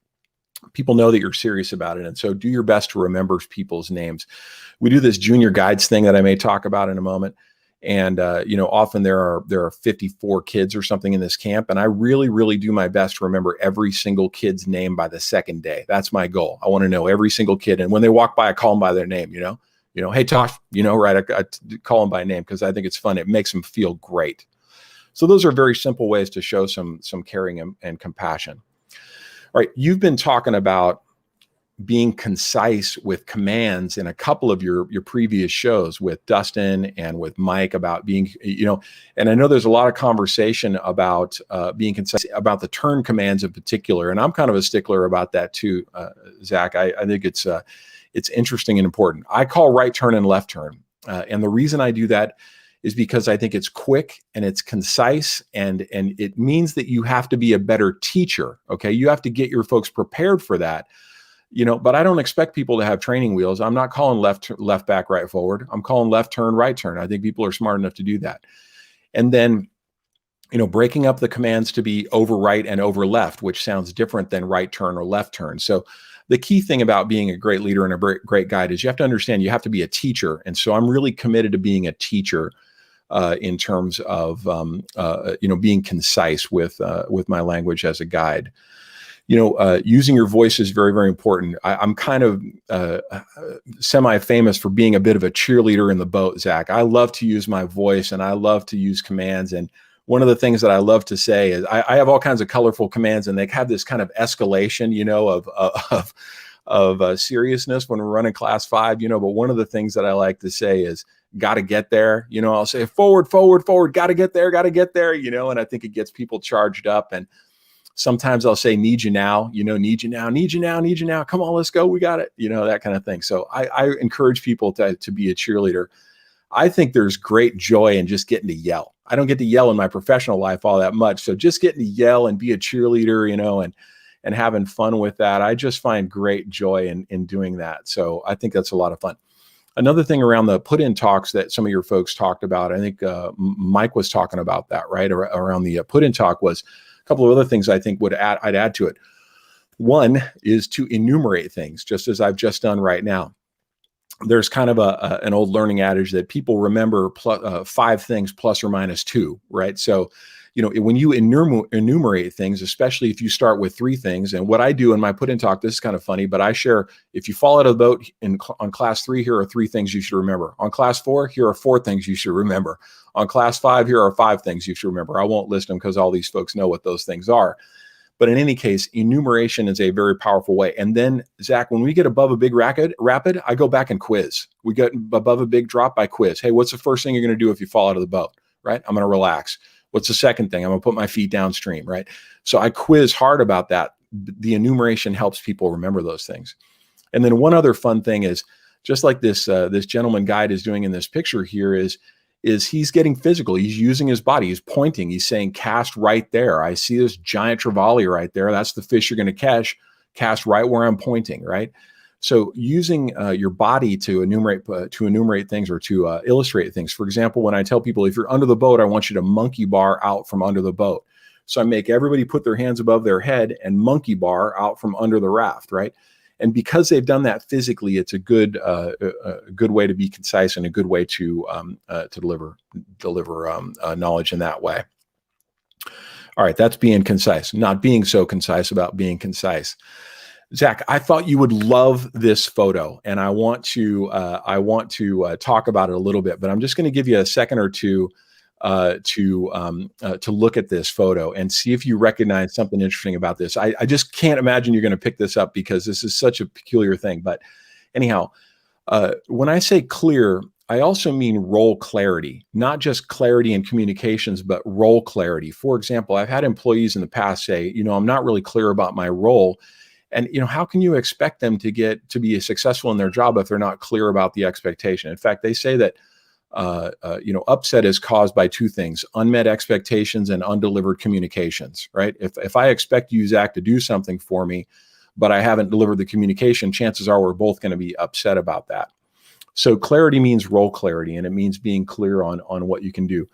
people know that you're serious about it. And so do your best to remember people's names. We do this junior guides thing that I may talk about in a moment. And, often there are 54 kids or something in this camp. And I really, really do my best to remember every single kid's name by the second day. That's my goal. I want to know every single kid. And when they walk by, I call them by their name, hey, Tosh, right. I call them by name because I think it's fun. It makes them feel great. So those are very simple ways to show some caring and compassion. All right. You've been talking about being concise with commands in a couple of your previous shows with Dustin and with Mike about being, and I know there's a lot of conversation about being concise about the turn commands in particular. And I'm kind of a stickler about that too, Zach. I think it's interesting and important. I call right turn and left turn. And the reason I do that is because I think it's quick and it's concise, and it means that you have to be a better teacher. Okay. You have to get your folks prepared for that, but I don't expect people to have training wheels. I'm not calling left back, right forward. I'm calling left turn, right turn. I think people are smart enough to do that. And then, breaking up the commands to be over right and over left, which sounds different than right turn or left turn. So the key thing about being a great leader and a great guide is you have to understand you have to be a teacher. And so I'm really committed to being a teacher in terms of, being concise with my language as a guide. Using your voice is very, very important. I'm kind of semi-famous for being a bit of a cheerleader in the boat, Zach. I love to use my voice and I love to use commands. And one of the things that I love to say is I have all kinds of colorful commands, and they have this kind of escalation, of seriousness when we're running class 5, but one of the things that I like to say is, got to get there. I'll say forward, got to get there, and I think it gets people charged up. And sometimes I'll say, need you now, need you now. Come on, let's go. We got it. That kind of thing. So I encourage people to be a cheerleader. I think there's great joy in just getting to yell. I don't get to yell in my professional life all that much. So just getting to yell and be a cheerleader, and having fun with that, I just find great joy in doing that. So I think that's a lot of fun. Another thing around the put-in talks that some of your folks talked about, I think Mike was talking about that, right? Around the put-in talk was a couple of other things I think I'd add to it. One is to enumerate things, just as I've just done right now. There's kind of an old learning adage that people remember 5 things plus or minus 2, right? So, when you enumerate things, especially if you start with 3 things, and what I do in my put-in talk, this is kind of funny, but I share, if you fall out of the boat on class 3, here are 3 things you should remember. On class 4, here are 4 things you should remember. On class 5, here are 5 things you should remember. I won't list them because all these folks know what those things are. But in any case, enumeration is a very powerful way. And then, Zach, when we get above a big rapid, I go back and quiz. We get above a big drop, I quiz. Hey, what's the first thing you're going to do if you fall out of the boat, right? I'm going to relax. What's the second thing? I'm going to put my feet downstream, right? So I quiz hard about that. The enumeration helps people remember those things. And then one other fun thing is, just like this gentleman guide is doing in this picture here, is he's getting physical. He's using his body. He's pointing. He's saying, cast right there. I see this giant trevally right there. That's the fish you're going to catch. Cast right where I'm pointing, right? So using your body to enumerate things or to illustrate things. For example, when I tell people, if you're under the boat, I want you to monkey bar out from under the boat. So I make everybody put their hands above their head and monkey bar out from under the raft, right? And because they've done that physically, it's a good way to be concise and a good way to deliver knowledge in that way. All right, that's being concise, not being so concise about being concise. Zach, I thought you would love this photo, and I want to talk about it a little bit, but I'm just going to give you a second or two to look at this photo and see if you recognize something interesting about this. I just can't imagine you're going to pick this up because this is such a peculiar thing. But anyhow, when I say clear, I also mean role clarity, not just clarity in communications, but role clarity. For example, I've had employees in the past say, I'm not really clear about my role. And, how can you expect them to be successful in their job if they're not clear about the expectation? In fact, they say that, upset is caused by 2 things: unmet expectations and undelivered communications, right? If I expect you, Zach, to do something for me, but I haven't delivered the communication, chances are we're both going to be upset about that. So clarity means role clarity, and it means being clear on what you can do.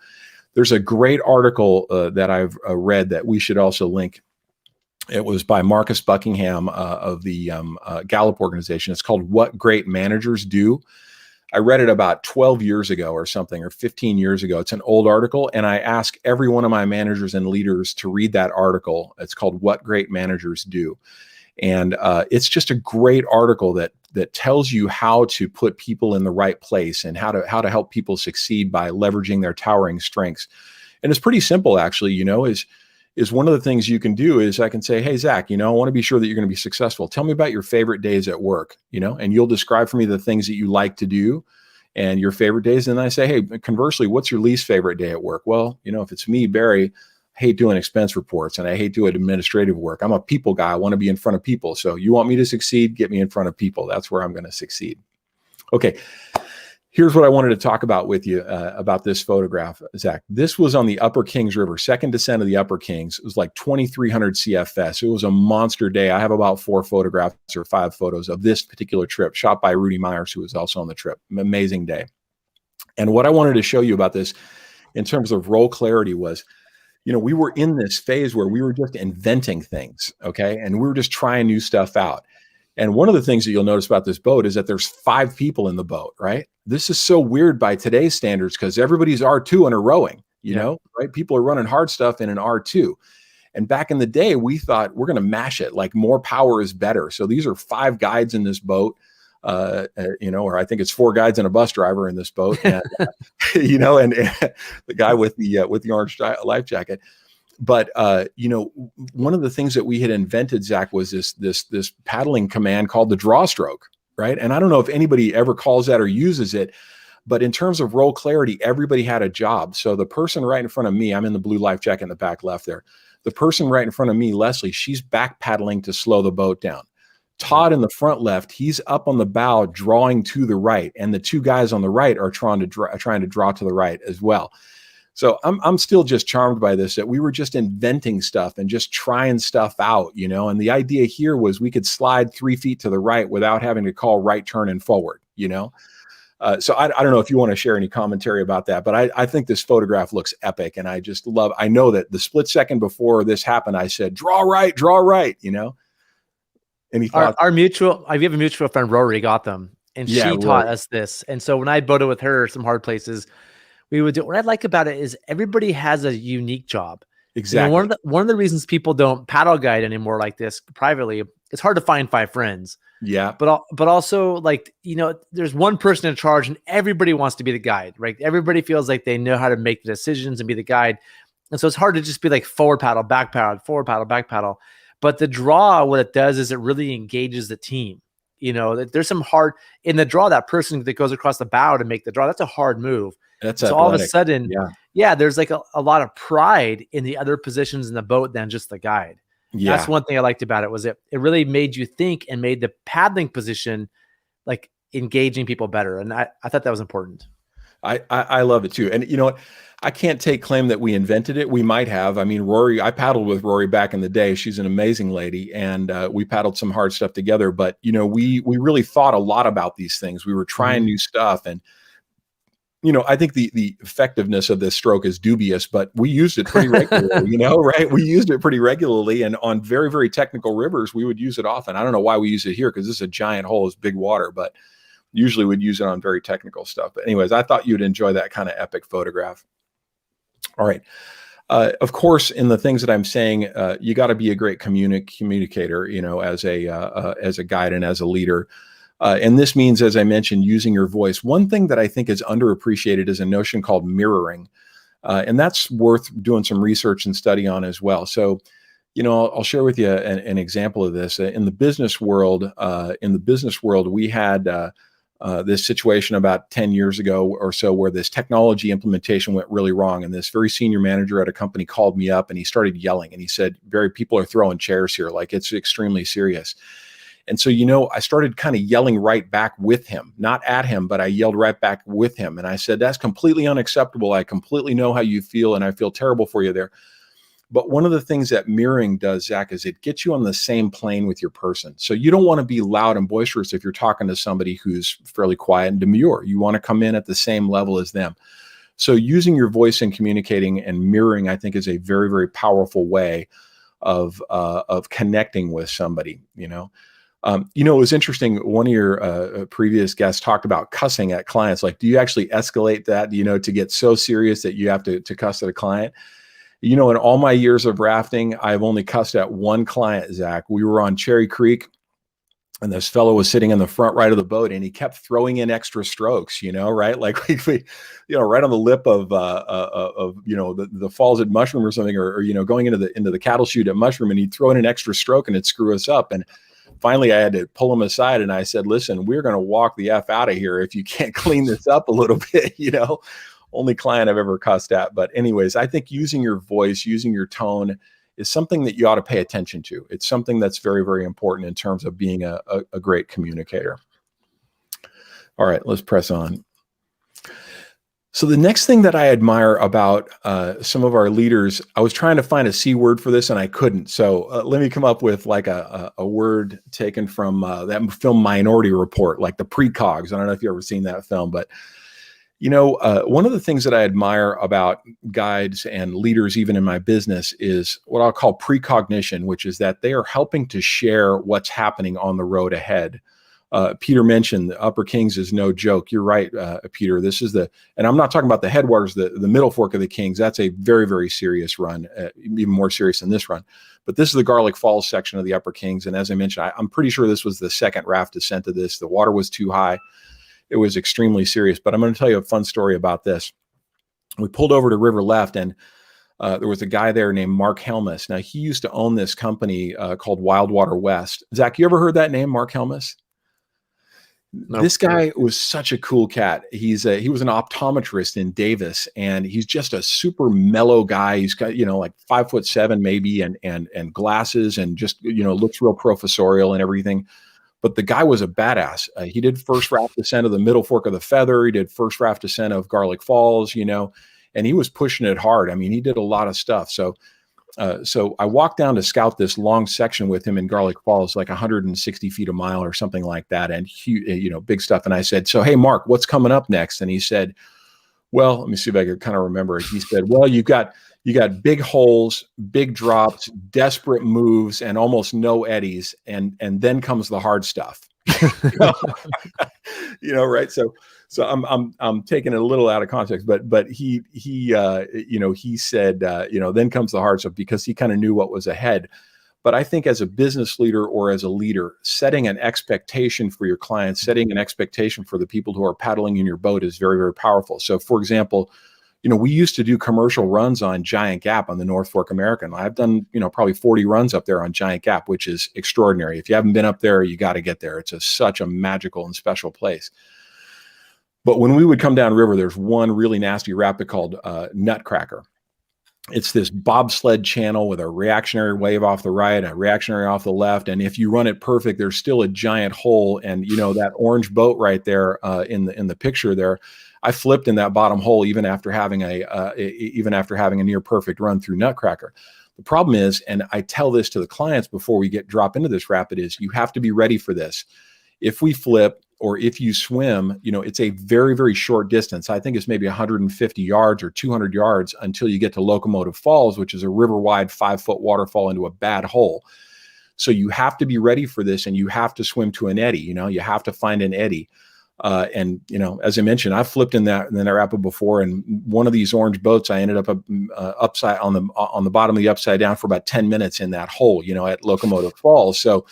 There's a great article that I've read that we should also link. It was by Marcus Buckingham of the Gallup organization. It's called What Great Managers Do. I read it about 12 years ago or something, or 15 years ago. It's an old article, and I ask every one of my managers and leaders to read that article. It's called What Great Managers Do. And it's just a great article that tells you how to put people in the right place and how to help people succeed by leveraging their towering strengths. And it's pretty simple, actually, is one of the things you can do is I can say, hey, Zach, I want to be sure that you're going to be successful. Tell me about your favorite days at work, and you'll describe for me the things that you like to do and your favorite days. And I say, hey, conversely, what's your least favorite day at work? Well, if it's me, Barry, I hate doing expense reports and I hate doing administrative work. I'm a people guy. I want to be in front of people. So you want me to succeed, get me in front of people. That's where I'm going to succeed. Okay. Here's what I wanted to talk about with you about this photograph, Zach. This was on the Upper Kings River, second descent of the Upper Kings. It was like 2,300 CFS. It was a monster day. I have about 4 photographs or 5 photos of this particular trip shot by Rudy Myers, who was also on the trip. Amazing day. And what I wanted to show you about this in terms of role clarity was, we were in this phase where we were just inventing things, okay? And we were just trying new stuff out. And one of the things that you'll notice about this boat is that there's 5 people in the boat, right? This is so weird by today's standards because everybody's R2 and are rowing, you know, right? People are running hard stuff in an R2. And back in the day, we thought we're going to mash it, like more power is better. So these are 5 guides in this boat, or I think it's 4 guides and a bus driver in this boat, and, and the guy with the orange life jacket. But one of the things that we had invented, Zach, was this paddling command called the draw stroke, right? And I don't know if anybody ever calls that or uses it, but in terms of role clarity, everybody had a job. So the person right in front of me, I'm in the blue life jacket in the back left there. The person right in front of me, Leslie, she's back paddling to slow the boat down. Todd in the front left, he's up on the bow drawing to the right, and the 2 guys on the right are trying to draw to the right as well. So I'm still just charmed by this, that we were just inventing stuff and just trying stuff out, and the idea here was we could slide 3 feet to the right without having to call right turn and forward, So I don't know if you want to share any commentary about that, but I think this photograph looks epic, and I know that the split second before this happened, I said, draw right, Any thoughts? We have a mutual friend, Rory, got them, and she taught us this. And so when I boated with her some hard places, we would do. What I like about it is everybody has a unique job. Exactly. One of the reasons people don't paddle guide anymore like this privately, it's hard to find 5 friends. Yeah. But also, there's one person in charge and everybody wants to be the guide, right? Everybody feels like they know how to make the decisions and be the guide. And so it's hard to just be like forward paddle, back paddle, forward paddle, back paddle. But the draw, what it does is it really engages the team. There's some hard in the draw, that person that goes across the bow to make the draw, that's a hard move. That's so all of a sudden, there's like a lot of pride in the other positions in the boat than just the guide. Yeah. That's one thing I liked about it, was it really made you think and made the paddling position like engaging people better. And I thought that was important. I love it too. And you know what? I can't take claim that we invented it. We might have. I mean, Rory, I paddled with Rory back in the day. She's an amazing lady, and we paddled some hard stuff together. But we really thought a lot about these things. We were trying new stuff, and I think the effectiveness of this stroke is dubious, but we used it pretty regularly. Right? We used it pretty regularly, and on very, very technical rivers, we would use it often. I don't know why we use it here, because this is a giant hole, it's big water, but usually we'd use it on very technical stuff. But anyways, I thought you'd enjoy that kind of epic photograph. All right. Of course, in the things that I'm saying, you got to be a great communicator, as a guide and as a leader. And this means, as I mentioned, using your voice. One thing that I think is underappreciated is a notion called mirroring. And that's worth doing some research and study on as well. So, I'll share with you an example of this. In the business world, we had this situation about 10 years ago or so, where this technology implementation went really wrong. And this very senior manager at a company called me up and he started yelling, and he said, Barry, people are throwing chairs here. Like, it's extremely serious. And so, I started kind of yelling right back with him, not at him, but I yelled right back with him. And I said, that's completely unacceptable. I completely know how you feel, and I feel terrible for you there. But one of the things that mirroring does, Zach, is it gets you on the same plane with your person. So you don't want to be loud and boisterous if you're talking to somebody who's fairly quiet and demure. You want to come in at the same level as them. So using your voice and communicating and mirroring, I think, is a very, very powerful way of connecting with somebody. It was interesting. One of your previous guests talked about cussing at clients. Like, do you actually escalate that, to get so serious that you have to cuss at a client? In all my years of rafting, I've only cussed at one client, Zach. We were on Cherry Creek, and this fellow was sitting in the front right of the boat, and he kept throwing in extra strokes, right? Like we right on the lip of the falls at Mushroom or something, or going into the cattle chute at Mushroom, and he'd throw in an extra stroke and it'd screw us up. And finally I had to pull him aside, and I said, listen, we're going to walk the F out of here if you can't clean this up a little bit, Only client I've ever cussed at. But anyways, I think using your voice, using your tone is something that you ought to pay attention to. It's something that's very, very important in terms of being a great communicator. All right, let's press on. So the next thing that I admire about some of our leaders, I was trying to find a C word for this and I couldn't. So let me come up with like a word taken from that film Minority Report, like the precogs. I don't know if you've ever seen that film, but one of the things that I admire about guides and leaders, even in my business, is what I'll call precognition, which is that they are helping to share what's happening on the road ahead. Peter mentioned the Upper Kings is no joke. You're right, Peter. This is and I'm not talking about the headwaters, the middle fork of the Kings. That's a very, very serious run, even more serious than this run. But this is the Garlic Falls section of the Upper Kings. And as I mentioned, I'm pretty sure this was the second raft descent of this. The water was too high. It was extremely serious. But I'm going to tell you a fun story about this. We pulled over to River Left, and there was a guy there named Mark Helmus. Now, he used to own this company called Wildwater West. Zach, you ever heard that name, Mark Helmus? Nope. This guy was such a cool cat. He was an optometrist in Davis, and he's just a super mellow guy. He's got, like 5'7" maybe, and glasses, and just, looks real professorial and everything. But the guy was a badass. He did first raft descent of the Middle Fork of the Feather. He did first raft descent of Garlic Falls, and he was pushing it hard. I mean, he did a lot of stuff. So I walked down to scout this long section with him in Garlic Falls, like 160 feet a mile or something like that. And big stuff. And I said, so, hey, Mark, what's coming up next? And he said, well, let me see if I can kind of remember it. He said, well, you got big holes, big drops, desperate moves, and almost no eddies. And then comes the hard stuff, right. So I'm taking it a little out of context, but he said, then comes the hard stuff, because he kind of knew what was ahead. But I think as a business leader or as a leader, setting an expectation for your clients, setting an expectation for the people who are paddling in your boat is very, very powerful. So for example, we used to do commercial runs on Giant Gap on the North Fork American. I've done, probably 40 runs up there on Giant Gap, which is extraordinary. If you haven't been up there, you got to get there. It's such a magical and special place. But when we would come down river, there's one really nasty rapid called Nutcracker. It's this bobsled channel with a reactionary wave off the right, a reactionary off the left. And if you run it perfect, there's still a giant hole. And that orange boat right there in the picture there, I flipped in that bottom hole even after having a near perfect run through Nutcracker. The problem is, and I tell this to the clients before we drop into this rapid, is you have to be ready for this. If we flip, or if you swim, it's a very, very short distance. I think it's maybe 150 yards or 200 yards until you get to Locomotive Falls, which is a river-wide 5-foot waterfall into a bad hole. So you have to be ready for this, and you have to swim to an eddy. You have to find an eddy. And as I mentioned, I've flipped in that rapid before, and one of these orange boats, I ended up upside on the bottom of the upside down for about 10 minutes in that hole, at Locomotive Falls. So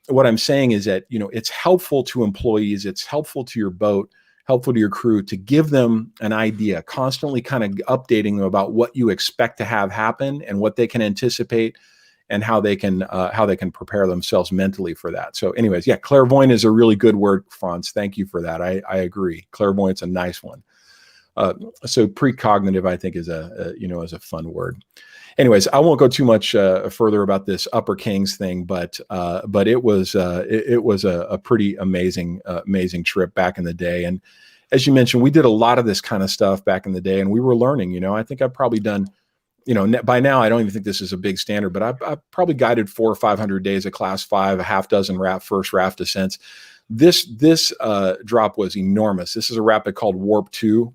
what I'm saying is that, it's helpful to employees, it's helpful to your boat, helpful to your crew, to give them an idea, constantly kind of updating them about what you expect to have happen and what they can anticipate, and how they can prepare themselves mentally for that. So anyways, yeah, clairvoyant is a really good word, Franz. Thank you for that. I agree. Clairvoyant's a nice one. So precognitive, I think, is a fun word. Anyways, I won't go too much further about this Upper Kings thing, but it was a pretty amazing trip back in the day. And as you mentioned, we did a lot of this kind of stuff back in the day, and we were learning. I think I've probably done, by now I don't even think this is a big standard, but I've probably guided 400 or 500 days of Class 5, a half dozen first raft descents. This drop was enormous. This is a rapid called Warp 2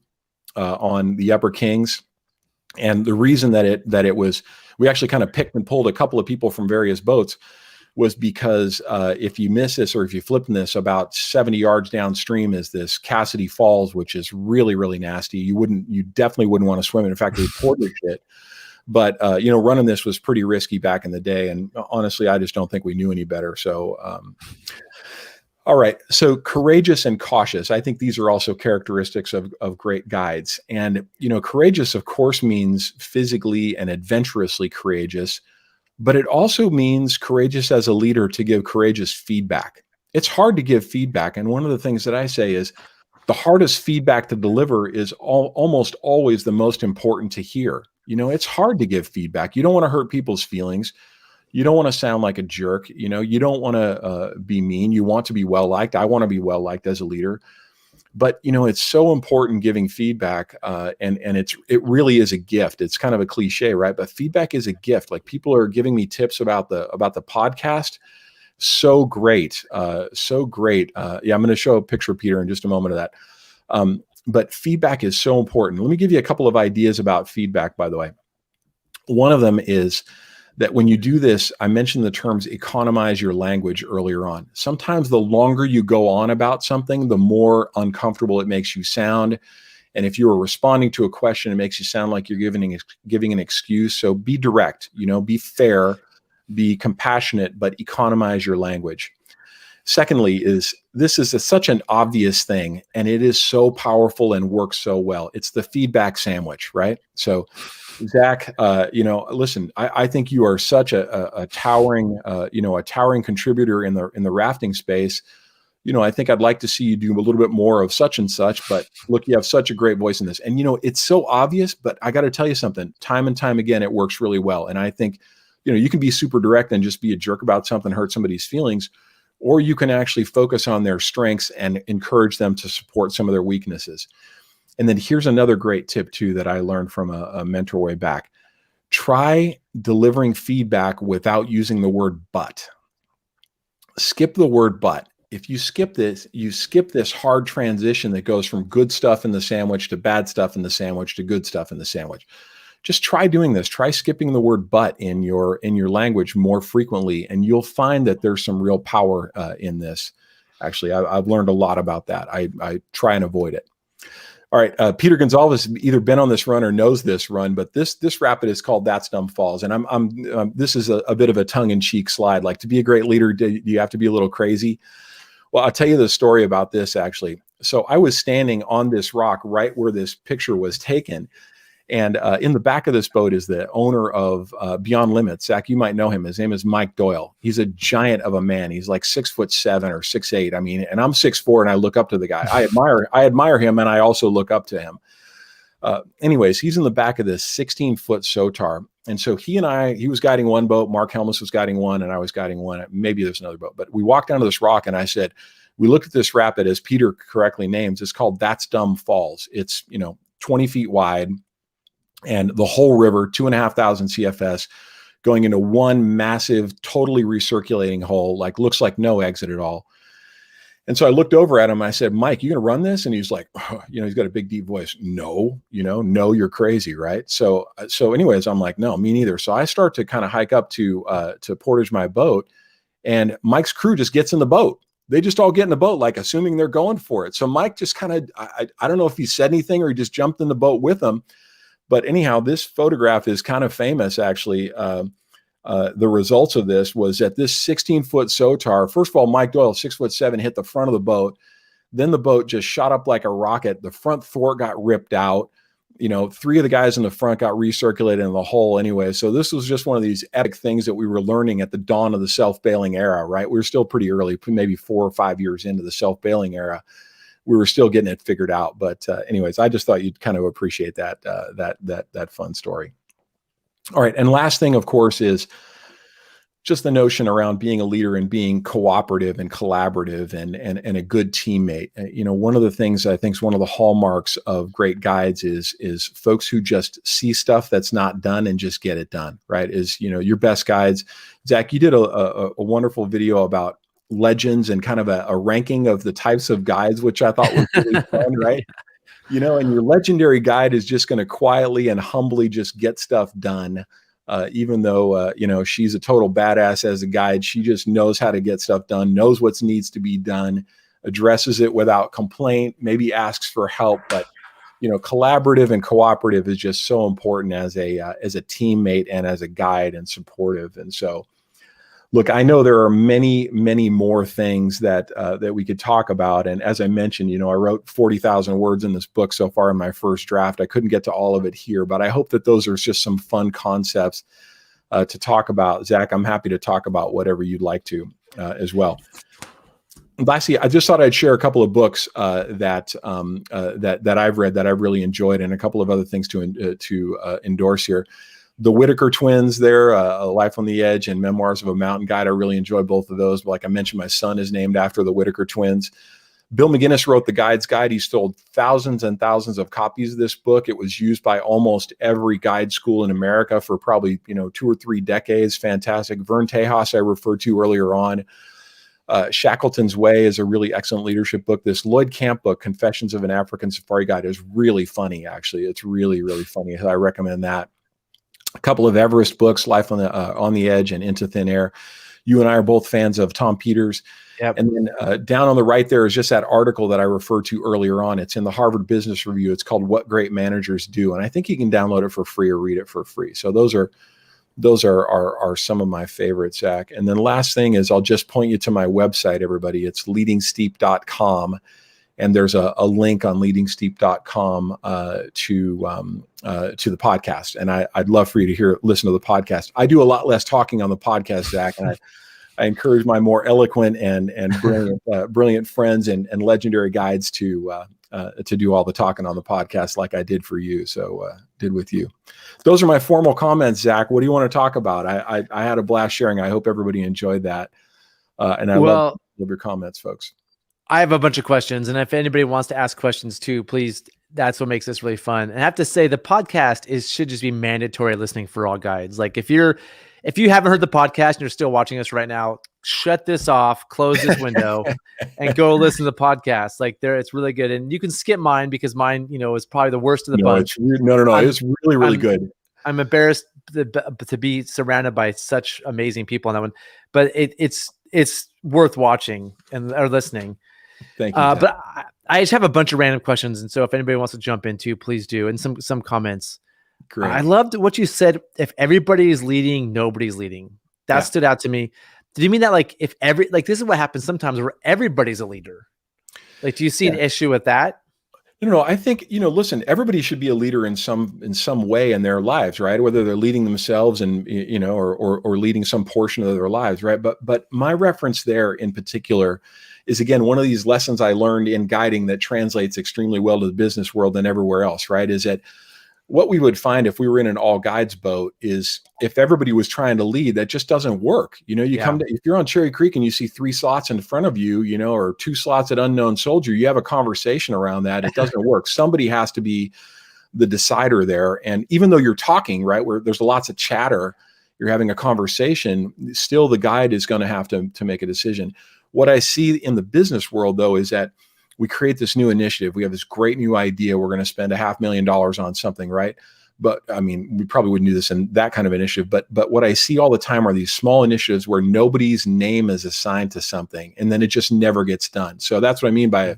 on the Upper Kings. And the reason that it was, we actually kind of picked and pulled a couple of people from various boats, was because if you miss this, or if you flip this, about 70 yards downstream is this Cassidy Falls, which is really, really nasty. You definitely wouldn't want to swim it. In fact, we reported it. But running this was pretty risky back in the day, and honestly, I just don't think we knew any better. So all right. So courageous and cautious. I think these are also characteristics of great guides. And, courageous, of course, means physically and adventurously courageous, but it also means courageous as a leader to give courageous feedback. It's hard to give feedback. And one of the things that I say is the hardest feedback to deliver is almost always the most important to hear. It's hard to give feedback. You don't want to hurt people's feelings. You don't want to sound like a jerk. You don't want to be mean. You want to be well-liked. I want to be well-liked as a leader. But it's so important giving feedback, and it really is a gift. It's kind of a cliche, right? But feedback is a gift. Like, people are giving me tips about the podcast. So great, so great. Yeah, I'm going to show a picture, Peter, in just a moment of that. But feedback is so important. Let me give you a couple of ideas about feedback, by the way. One of them is that when you do this, I mentioned the terms economize your language earlier on. Sometimes the longer you go on about something, the more uncomfortable it makes you sound. And if you are responding to a question, it makes you sound like you're giving an excuse. So be direct, be fair, be compassionate, but economize your language. Secondly, this is such an obvious thing, and it is so powerful and works so well. It's the feedback sandwich, right? So, Zach, listen, I think you are such a towering, a towering contributor in the rafting space. I think I'd like to see you do a little bit more of such and such, but look, you have such a great voice in this. And, it's so obvious, but I got to tell you something, time and time again, it works really well. And I think, you can be super direct and just be a jerk about something, hurt somebody's feelings, or you can actually focus on their strengths and encourage them to support some of their weaknesses. And then here's another great tip too that I learned from a mentor way back. Try delivering feedback without using the word but. Skip the word but. If you skip this, you skip this hard transition that goes from good stuff in the sandwich to bad stuff in the sandwich to good stuff in the sandwich. Just try doing this. Try skipping the word but in your language more frequently, and you'll find that there's some real power in this. Actually, I've learned a lot about that. I try and avoid it. All right, Peter Gonzalez either been on this run or knows this run, but this rapid is called That's Dumb Falls, and I'm this is a bit of a tongue-in-cheek slide. Like, to be a great leader, do you have to be a little crazy? Well, I'll tell you the story about this actually. So I was standing on this rock right where this picture was taken. And in the back of this boat is the owner of Beyond Limits. Zach, you might know him. His name is Mike Doyle. He's a giant of a man. He's like 6'7" or 6'8". I mean, and I'm 6'4", and I look up to the guy. I admire him, and I also look up to him. Anyways, he's in the back of this 16-foot Sotar. And so he was guiding one boat. Mark Helmus was guiding one, and I was guiding one. Maybe there's another boat. But we walked down to this rock, and I said, we looked at this rapid, as Peter correctly names. It's called That's Dumb Falls. It's 20 feet wide. And the whole river, 2,500 CFS, going into one massive, totally recirculating hole, looks like no exit at all. And so I looked over at him. I said, Mike, you going to run this? And he's like, he's got a big, deep voice. No, no, you're crazy, right? So anyways, I'm like, no, me neither. So I start to kind of hike up to portage my boat, and Mike's crew just gets in the boat. They just all get in the boat, assuming they're going for it. So Mike just kind of, I don't know if he said anything or he just jumped in the boat with them. But anyhow, this photograph is kind of famous, actually. The results of this was that this 16-foot Sotar, first of all, Mike Doyle, 6'7", hit the front of the boat. Then the boat just shot up like a rocket. The front thwart got ripped out. 3 of the guys in the front got recirculated in the hole anyway. So this was just one of these epic things that we were learning at the dawn of the self-bailing era, right? We were still pretty early, maybe 4 or 5 years into the self-bailing era. We were still getting it figured out. But anyways, I just thought you'd kind of appreciate that fun story. All right. And last thing, of course, is just the notion around being a leader and being cooperative and collaborative and a good teammate. One of the things I think is one of the hallmarks of great guides is folks who just see stuff that's not done and just get it done, right? Your best guides. Zach, you did a wonderful video about legends and kind of a ranking of the types of guides, which I thought was really fun, right? And your legendary guide is just going to quietly and humbly just get stuff done. Even though, she's a total badass as a guide, she just knows how to get stuff done, knows what needs to be done, addresses it without complaint, maybe asks for help. But, collaborative and cooperative is just so important as a teammate and as a guide and supportive. And so, look, I know there are many, many more things that we could talk about. And as I mentioned, I wrote 40,000 words in this book so far in my first draft. I couldn't get to all of it here, but I hope that those are just some fun concepts to talk about. Zach, I'm happy to talk about whatever you'd like to as well. Lastly, I just thought I'd share a couple of books that I've read that I've really enjoyed, and a couple of other things to endorse here. The Whitaker twins, there, Life on the Edge and Memoirs of a Mountain Guide. I really enjoy both of those. Like I mentioned, my son is named after the Whitaker twins. Bill McGinnis wrote the Guide's Guide. He sold thousands and thousands of copies of this book. It was used by almost every guide school in America for probably 2 or 3 decades. Fantastic. Vern Tejas, I referred to earlier on. Shackleton's Way is a really excellent leadership book. This Lloyd Camp book, Confessions of an African Safari Guide, is really funny, actually. It's really, really funny. I recommend that. A couple of Everest books, Life on the Edge and Into Thin Air. You and I are both fans of Tom Peters. Yep. And then down on the right there is just that article that I referred to earlier on. It's in the Harvard Business Review. It's called What Great Managers Do. And I think you can download it for free or read it for free. So those are some of my favorites, Zach. And then last thing is I'll just point you to my website, everybody. It's leadingsteep.com. And there's a link on leadingsteep.com to the podcast. And I'd love for you to listen to the podcast. I do a lot less talking on the podcast, Zach, and I encourage my more eloquent and brilliant friends and legendary guides to do all the talking on the podcast like I did for you. So did with you. Those are my formal comments, Zach. What do you want to talk about? I had a blast sharing. I hope everybody enjoyed that. And I love your comments, folks. I have a bunch of questions, and if anybody wants to ask questions too, please, that's what makes this really fun. And I have to say the podcast should just be mandatory listening for all guides. Like if you haven't heard the podcast and you're still watching us right now, shut this off, close this window and go listen to the podcast. Like it's really good. And you can skip mine because mine, is probably the worst of the bunch. No. It's really, really good. I'm embarrassed to be surrounded by such amazing people on that one, but it's worth watching or listening. Thank you. But I just have a bunch of random questions. And so if anybody wants to jump into, please do. And some comments. Great. I loved what you said. If everybody is leading, nobody's leading. That stood out to me. Did you mean that this is what happens sometimes where everybody's a leader? Like, do you see an issue with that? No, I think, listen, everybody should be a leader in some way in their lives, right? Whether they're leading themselves and, or leading some portion of their lives, right? But my reference there in particular is, again, one of these lessons I learned in guiding that translates extremely well to the business world and everywhere else, right? Is that what we would find if we were in an all guides boat is if everybody was trying to lead, that just doesn't work. If you're on Cherry Creek and you see 3 slots in front of you, or 2 slots at Unknown Soldier, you have a conversation around that. It doesn't work. Somebody has to be the decider there. And even though you're talking, right, where there's lots of chatter, you're having a conversation, still the guide is going to have to make a decision. What I see in the business world, though, is that we create this new initiative. We have this great new idea. We're going to spend $500,000 on something, right? But I mean, we probably wouldn't do this in that kind of initiative. But what I see all the time are these small initiatives where nobody's name is assigned to something, and then it just never gets done. So that's what I mean by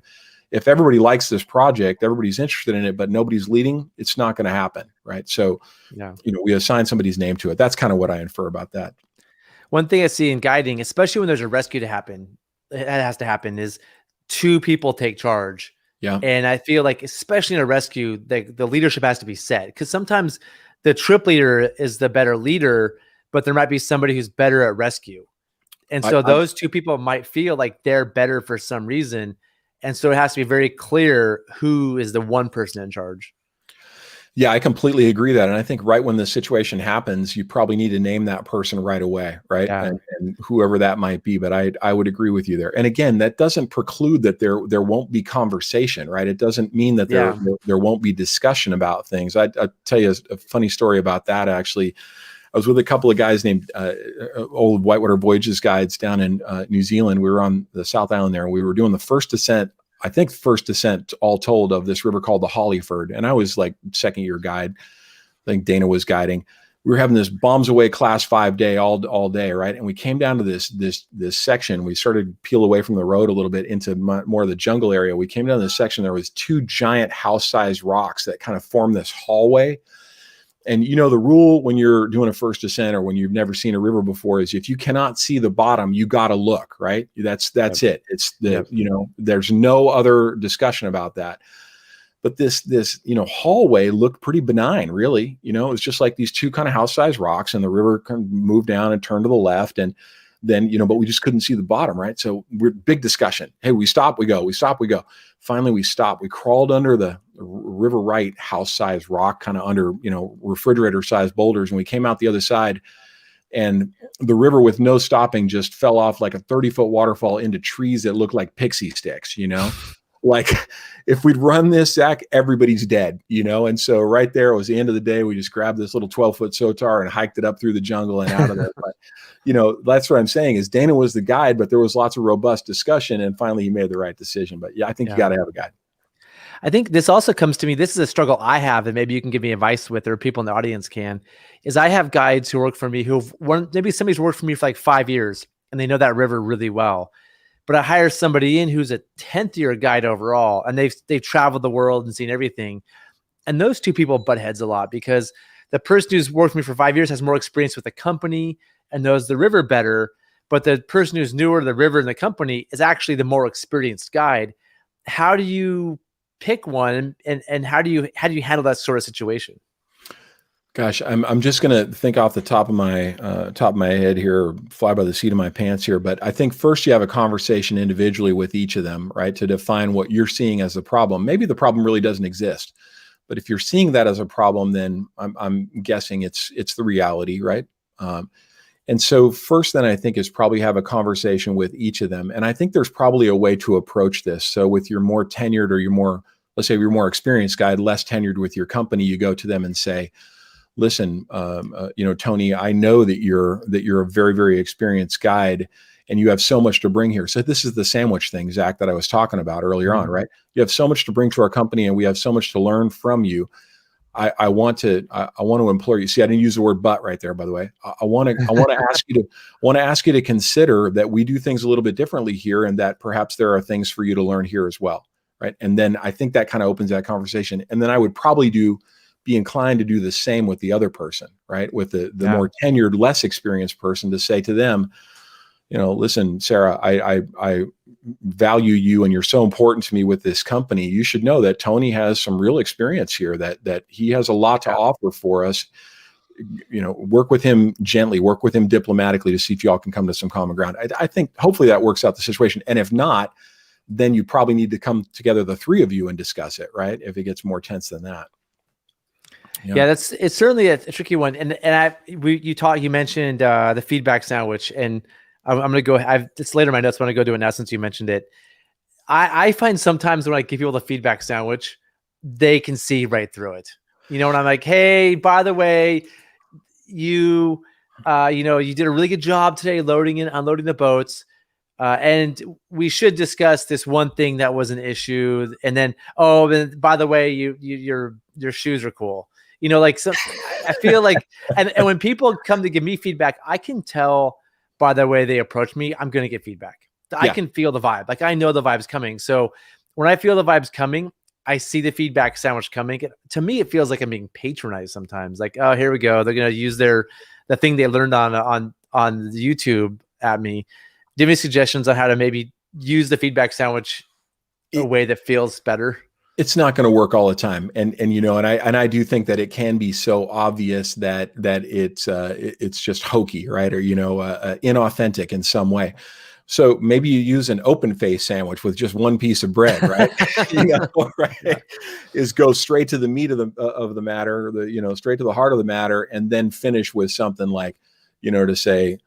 if everybody likes this project, everybody's interested in it, but nobody's leading, it's not going to happen, right? So, we assign somebody's name to it. That's kind of what I infer about that. One thing I see in guiding, especially when there's a rescue to happen, it has to happen, is 2 people take charge. Yeah. And I feel like, especially in a rescue, the leadership has to be set, because sometimes the trip leader is the better leader, but there might be somebody who's better at rescue. And so those 2 people might feel like they're better for some reason. And so it has to be very clear who is the one person in charge. Yeah, I completely agree that. And I think right when the situation happens, you probably need to name that person right away, right? Yeah. And whoever that might be. But I would agree with you there. And again, that doesn't preclude that there won't be conversation, right? It doesn't mean that there won't be discussion about things. I'll tell you a funny story about that, actually. I was with a couple of guys named old Whitewater Voyages guides down in New Zealand. We were on the South Island there, and we were doing the first descent all told of this river called the Hollyford. And I was like second year guide. I think Dana was guiding. We were having this bombs away class 5 day all day, right? And we came down to this section. We started to peel away from the road a little bit into more of the jungle area. We came down to this section. There was 2 giant house-sized rocks that kind of formed this hallway. And the rule when you're doing a first descent or when you've never seen a river before is if you cannot see the bottom, you got to look, right? That's it. It's there's no other discussion about that. But this hallway looked pretty benign, really. It was just like these 2 kind of house-sized rocks, and the river kind of moved down and turned to the left, and then but we just couldn't see the bottom, right? So we're big discussion. Hey, we stop, we go. We stop, we go. Finally, we stopped. We crawled under the river right house-sized rock, kind of under refrigerator-sized boulders, and we came out the other side. and the river with no stopping just fell off like a 30-foot waterfall into trees that looked like pixie sticks, like if we'd run this, Zach, everybody's dead, and so right there, it was the end of the day. We just grabbed this little 12-foot sotar and hiked it up through the jungle and out of there. But that's what I'm saying is Dana was the guide, but there was lots of robust discussion, and finally he made the right decision. But yeah, I think you got to have a guide. I think this also comes to me. This is a struggle I have, and maybe you can give me advice with, or people in the audience can, is I have guides who work for me maybe somebody's worked for me for like 5 years and they know that river really well. But I hire somebody in who's a 10th year guide overall, and they've traveled the world and seen everything. And those two people butt heads a lot because the person who's worked for me for 5 years has more experience with the company and knows the river better. But the person who's newer to the river and the company is actually the more experienced guide. How do you pick one, and how do you handle that sort of situation? Gosh, I'm just going to think off the top of my head here, or fly by the seat of my pants here. But I think first you have a conversation individually with each of them, right, to define what you're seeing as a problem. Maybe the problem really doesn't exist, but if you're seeing that as a problem, then I'm guessing it's the reality, right? And so first, then I think is probably have a conversation with each of them, and I think there's probably a way to approach this. So with your more tenured or let's say your more experienced guide, less tenured with your company, you go to them and say, listen, Tony, I know that you're a very, very experienced guide and you have so much to bring here. So this is the sandwich thing, Zach, that I was talking about earlier on, right? You have so much to bring to our company and we have so much to learn from you. I want to implore you. See, I didn't use the word "but" right there, by the way. I want to ask you to consider that we do things a little bit differently here, and that perhaps there are things for you to learn here as well, right? And then I think that kind of opens that conversation. And then I would probably be inclined to do the same with the other person, right? With the more tenured, less experienced person, to say to them, listen, Sarah, I value you and you're so important to me with this company. You should know that Tony has some real experience here, that he has a lot to offer for us. Work with him gently, work with him diplomatically to see if y'all can come to some common ground. I think hopefully that works out the situation. And if not, then you probably need to come together, the three of you, and discuss it, right? If it gets more tense than that. Yeah, it's certainly a tricky one. And you mentioned the feedback sandwich, and I'm going to go, it's later in my notes, but I'm going to go do it now since you mentioned it. I find sometimes when I give people the feedback sandwich, they can see right through it. And I'm like, hey, by the way, you did a really good job today loading and unloading the boats. And we should discuss this one thing that was an issue. And then, by the way, your shoes are cool. I feel like, and when people come to give me feedback, I can tell by the way they approach me, I'm going to get feedback. I can feel the vibe. Like, I know the vibe's coming. So when I feel the vibe's coming, I see the feedback sandwich coming. To me, it feels like I'm being patronized sometimes. Like, oh, here we go. They're going to use the thing they learned on YouTube at me. Give me suggestions on how to maybe use the feedback sandwich in a way that feels better. It's not going to work all the time. And I do think that it can be so obvious that it's just hokey, right? Or, inauthentic in some way. So maybe you use an open face sandwich with just one piece of bread, right? Right? Yeah. Is go straight to the meat of the matter, straight to the heart of the matter, and then finish with something like, to say,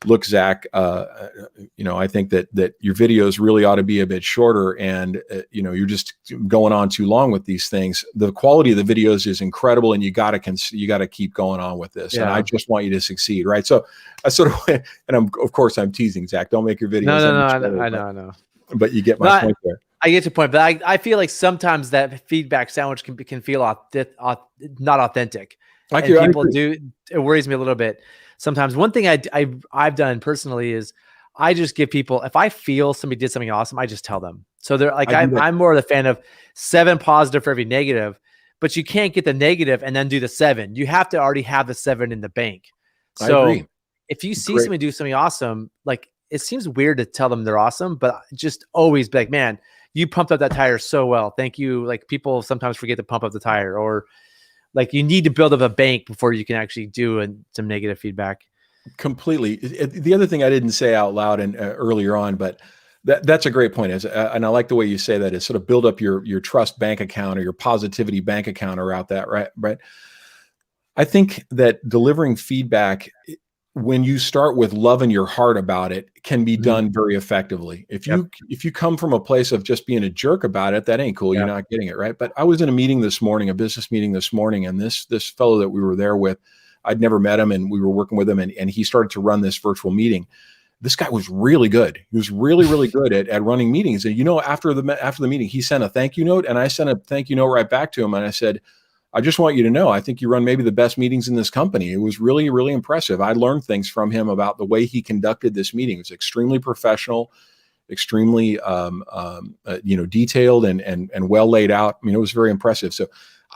look, Zach, I think that your videos really ought to be a bit shorter, and you're just going on too long with these things. The quality of the videos is incredible, and you got to keep going on with this. Yeah. And I just want you to succeed, right? So I sort of, and I'm teasing, Zach. Don't make your videos. No, I know. But you get my point there. I get your point, but I feel like sometimes that feedback sandwich can feel not authentic. It worries me a little bit. Sometimes one thing I've done personally is I just give people, if I feel somebody did something awesome, I just tell them. So they're like, I'm more of the fan of 7 positive for every negative, but you can't get the negative and then do the 7. You have to already have the 7 in the bank. So if you see somebody do something awesome, like, it seems weird to tell them they're awesome, but just always be like, man, you pumped up that tire so well. Thank you. Like, people sometimes forget to pump up the tire, or like, you need to build up a bank before you can actually do some negative feedback. Completely. The other thing I didn't say out loud and earlier on, but that's a great point. And I like the way you say that, is sort of build up your trust bank account or your positivity bank account around that, right? I think that delivering feedback, when you start with love in your heart about it, can be Mhm. done very effectively. If you come from a place of just being a jerk about it, that ain't cool. You're not getting it, right? But I was in a meeting this morning, a business meeting this morning, and this fellow that we were there with, I'd never met him, and we were working with him, and he started to run this virtual meeting. This guy was really good. He was really, really good at running meetings. And after the meeting, he sent a thank you note, and I sent a thank you note right back to him, and I said, I just want you to know, I think you run maybe the best meetings in this company. It was really, really impressive. I learned things from him about the way he conducted this meeting. It was extremely professional, extremely, detailed and well laid out. I mean, it was very impressive. So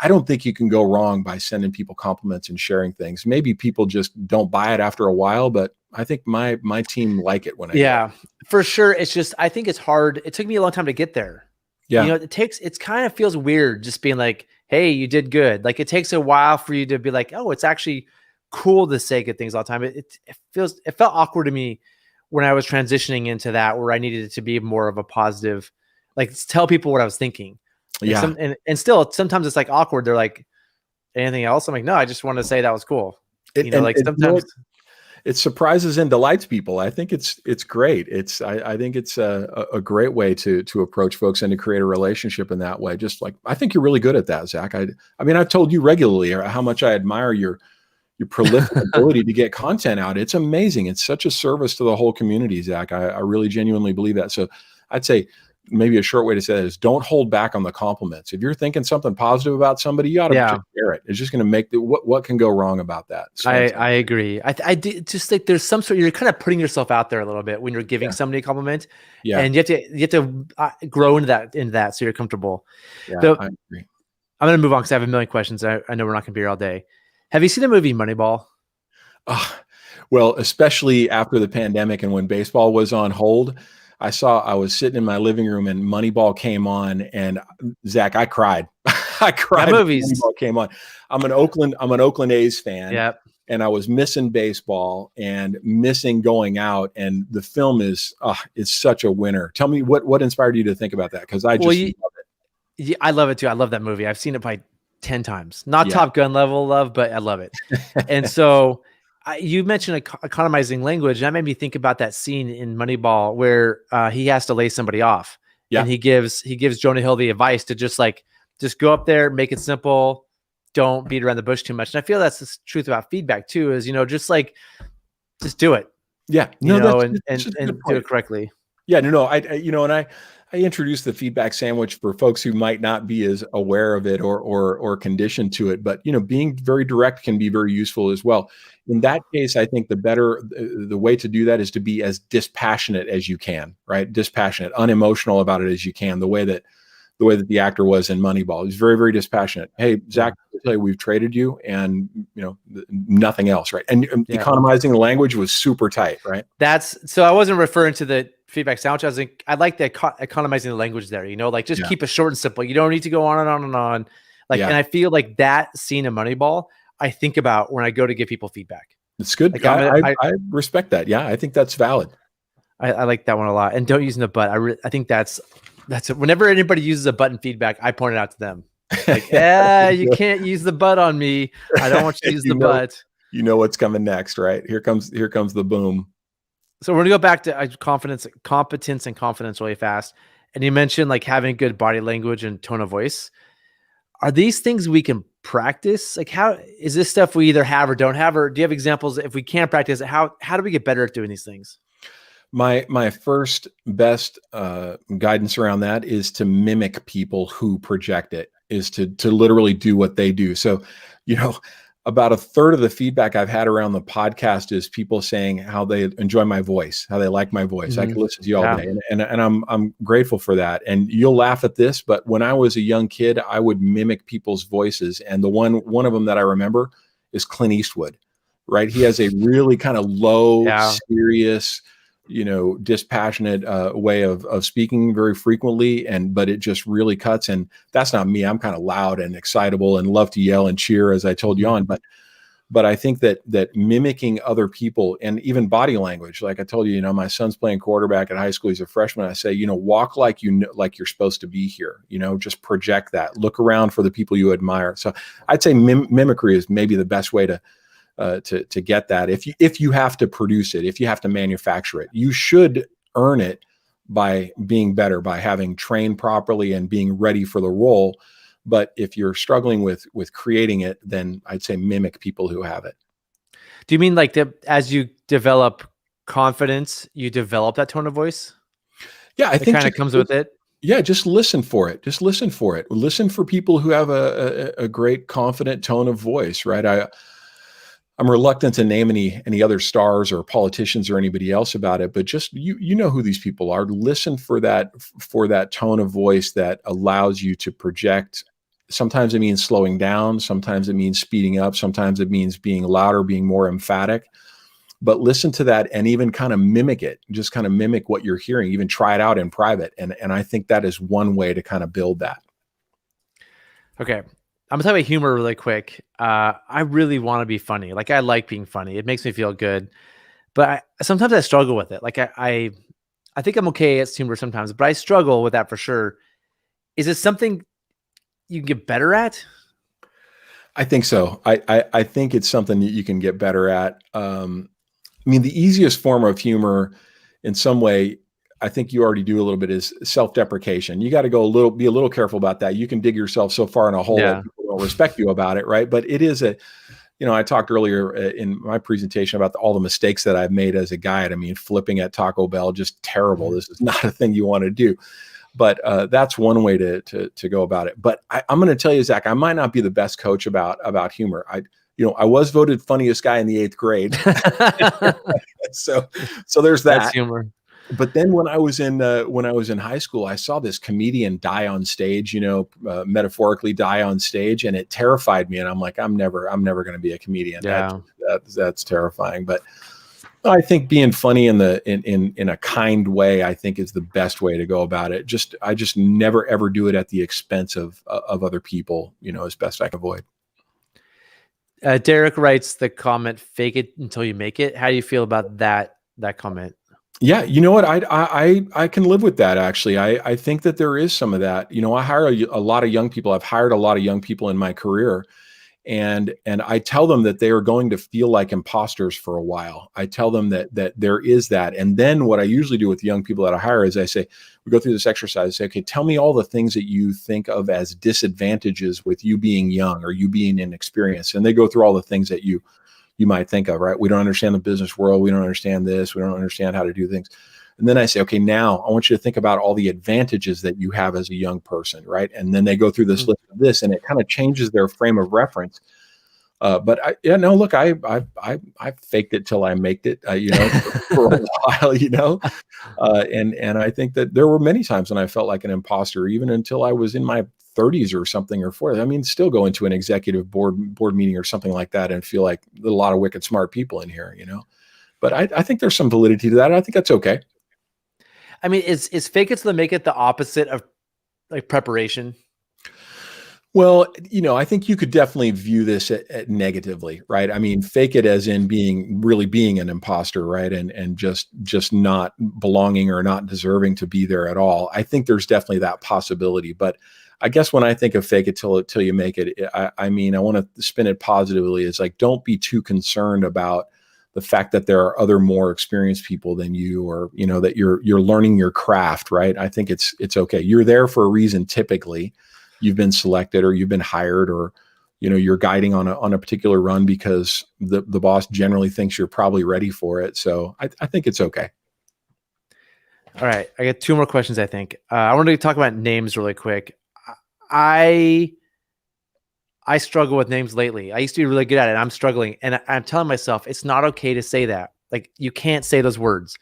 I don't think you can go wrong by sending people compliments and sharing things. Maybe people just don't buy it after a while, but I think my team like it when I do it. For sure. It's just, I think it's hard. It took me a long time to get there. Yeah. It kind of feels weird just being like, hey, you did good. Like it takes a while for you to be like, oh, it's actually cool to say good things all the time. It felt awkward to me when I was transitioning into that, where I needed it to be more of a positive, like tell people what I was thinking. And still sometimes it's like awkward. They're like, anything else? I'm like, no, I just want to say that was cool. Sometimes it surprises and delights people. I think it's great. I think it's a great way to approach folks and to create a relationship in that way. Just like, I think you're really good at that, Zach. I mean, I've told you regularly how much I admire your prolific ability to get content out. It's amazing. It's such a service to the whole community, Zach. I really genuinely believe that. So I'd say maybe a short way to say that is don't hold back on the compliments. If you're thinking something positive about somebody, you ought to just share it. It's just going to make what can go wrong about that? So I agree. I just think there's some sort, you're kind of putting yourself out there a little bit when you're giving somebody a compliment, and you have to grow into that. So you're comfortable. Yeah, so I agree. I'm going to move on because I have a million questions. I know we're not going to be here all day. Have you seen the movie Moneyball? Well, especially after the pandemic and when baseball was on hold, I was sitting in my living room and Moneyball came on, and Zach, I cried. I cried. Movies. Moneyball came on. I'm an Oakland A's fan. Yep. And I was missing baseball and missing going out. And the film is such a winner. Tell me what inspired you to think about that? Because I just love it. Yeah, I love it too. I love that movie. I've seen it by 10 times. Not Top Gun level love, but I love it. And so you mentioned economizing language. And that made me think about that scene in Moneyball where he has to lay somebody off. Yeah. And he gives Jonah Hill the advice to just go up there, make it simple. Don't beat around the bush too much. And I feel that's the truth about feedback too, is, just do it. Yeah. And do it correctly. Yeah. No. I introduced the feedback sandwich for folks who might not be as aware of it or conditioned to it, but being very direct can be very useful as well. In that case, I think the way to do that is to be as dispassionate as you can, right? Dispassionate, unemotional about it as you can. The way that the actor was in Moneyball, he's very, very dispassionate. Hey, Zach, I'll tell you, we've traded you, and nothing else, right? And economizing the language was super tight, right? So I wasn't referring to the feedback sandwich. I like the economizing the language there. Just keep it short and simple. You don't need to go on and on and on. And I feel like that scene in Moneyball, I think about when I go to give people feedback. It's good. I respect that. Yeah, I think that's valid. I like that one a lot. And don't use the butt. I think that's it. Whenever anybody uses a button feedback, I point it out to them. Like, you can't use the butt on me. I don't want you to use the butt. You know what's coming next, right? Here comes the boom. So we're gonna go back to competence and confidence really fast. And you mentioned having good body language and tone of voice. Are these things we can practice? How is this stuff we either have or don't have? Or do you have examples? If we can't practice it, how do we get better at doing these things? My first best guidance around that is to mimic people who project it, is to literally do what they do. So, about a third of the feedback I've had around the podcast is people saying how they enjoy my voice, how they like my voice. Mm-hmm. I can listen to you all day, and I'm grateful for that. And you'll laugh at this, but when I was a young kid, I would mimic people's voices, and the one of them that I remember is Clint Eastwood. Right, he has a really kind of low, serious, dispassionate way of speaking very frequently, but it just really cuts. And that's not me. I'm kind of loud and excitable and love to yell and cheer, as I told you on. But I think that mimicking other people, and even body language, like I told you, my son's playing quarterback at high school. He's a freshman. I say, walk like like you're supposed to be here. Just project that. Look around for the people you admire. So I'd say mimicry is maybe the best way to to get that. If you have to produce it, if you have to manufacture it, you should earn it by being better, by having trained properly and being ready for the role. But if you're struggling with creating it, then I'd say mimic people who have it. Do you mean like as you develop confidence, you develop that tone of voice? Yeah, I It think kind of comes with it. Yeah, just listen for it. Just listen for it. Listen for people who have a great, confident tone of voice, right? I'm reluctant to name any other stars or politicians or anybody else about it, but just you know who these people are. Listen for that tone of voice that allows you to project. Sometimes it means slowing down. Sometimes it means speeding up. Sometimes it means being louder, being more emphatic. But listen to that and even kind of mimic it. Just kind of mimic what you're hearing. Even try it out in private. And I think that is one way to kind of build that. Okay. I'm gonna talk about humor really quick. I really want to be funny. Like I like being funny. It makes me feel good. But sometimes I struggle with it. Like I think I'm okay at humor sometimes, but I struggle with that for sure. Is it something you can get better at? I think so. I think it's something that you can get better at. I mean, the easiest form of humor in some way, I think you already do a little bit, is self-deprecation. You got to be a little careful about that. You can dig yourself so far in a hole that people don't respect you about it, right? But it is I talked earlier in my presentation about all the mistakes that I've made as a guide. I mean, flipping at Taco Bell, just terrible. This is not a thing you want to do. But that's one way to go about it. But I'm going to tell you, Zach, I might not be the best coach about humor. I was voted funniest guy in the 8th grade. so there's that. That's humor. But then when I was in high school, I saw this comedian die on stage, metaphorically die on stage, and it terrified me. And I'm like, I'm never going to be a comedian. Yeah. That's terrifying. But I think being funny in a kind way, I think, is the best way to go about it. I just never ever do it at the expense of other people, as best I can avoid. Derek writes the comment, "Fake it until you make it." How do you feel about that comment? Yeah, you know what? I can live with that, actually. I think that there is some of that. I hire a lot of young people. I've hired a lot of young people in my career, and I tell them that they are going to feel like imposters for a while. I tell them that there is that. And then what I usually do with the young people that I hire is I say, we go through this exercise, say, okay, tell me all the things that you think of as disadvantages with you being young or you being inexperienced. And they go through all the things that you might think of, right? We don't understand the business world. We don't understand this. We don't understand how to do things. And then I say, okay, now I want you to think about all the advantages that you have as a young person, right? And then they go through this list of this, and it kind of changes their frame of reference. But look, I faked it till I made it, for a while, and I think that there were many times when I felt like an imposter, even until I was in my 30s or something, or 40s. I mean, still go into an executive board meeting or something like that and feel like there's a lot of wicked smart people in here, But I think there's some validity to that. I think that's okay. I mean, is fake it till they make it the opposite of like preparation? Well, I think you could definitely view this at negatively, right? I mean, fake it as in really being an imposter, right? And just not belonging or not deserving to be there at all. I think there's definitely that possibility. But I guess when I think of fake it till you make it, I mean, I want to spin it positively. It's like, don't be too concerned about the fact that there are other more experienced people than you, or, that you're learning your craft, right? I think it's okay. You're there for a reason. Typically you've been selected or you've been hired, or, you're guiding on a particular run because the boss generally thinks you're probably ready for it. So I think it's okay. All right. I got 2 more questions, I think. I wanted to talk about names really quick. I struggle with names lately. I used to be really good at it. I'm struggling. And I'm telling myself, it's not okay to say that. Like, you can't say those words.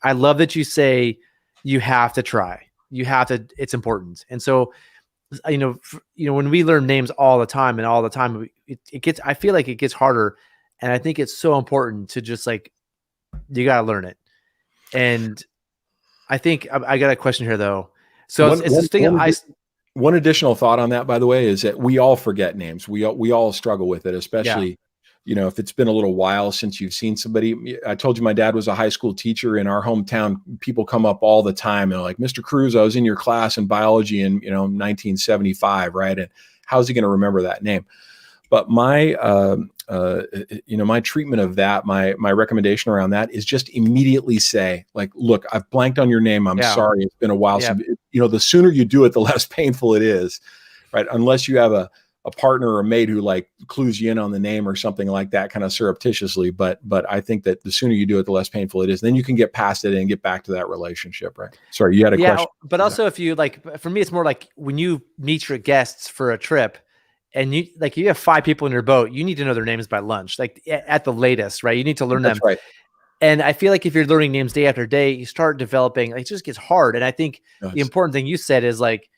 I love that you say you have to try. You have to, it's important. And so, when we learn names all the time, I feel like it gets harder. And I think it's so important to just like, you got to learn it. And I think I got a question here though. So it's this thing one additional thought on that, by the way, is that we all forget names. We all struggle with it, especially, if it's been a little while since you've seen somebody. I told you my dad was a high school teacher in our hometown. People come up all the time and like, Mr. Kruse, I was in your class in biology in, 1975, right? And how's he going to remember that name? But my, my treatment of that, my recommendation around that is just immediately say, like, look, I've blanked on your name. I'm sorry. It's been a while. Yeah. So, the sooner you do it, the less painful it is, right? Unless you have a partner or a mate who like clues you in on the name or something like that, kind of surreptitiously. But I think that the sooner you do it, the less painful it is. Then you can get past it and get back to that relationship, right? Sorry, you had a question. But also if you like, for me, it's more like when you meet your guests for a trip and you have 5 people in your boat, you need to know their names by lunch, like at the latest, right? You need to learn them. Right. And I feel like if you're learning names day after day, you start developing, it just gets hard. And I think the important thing you said is like,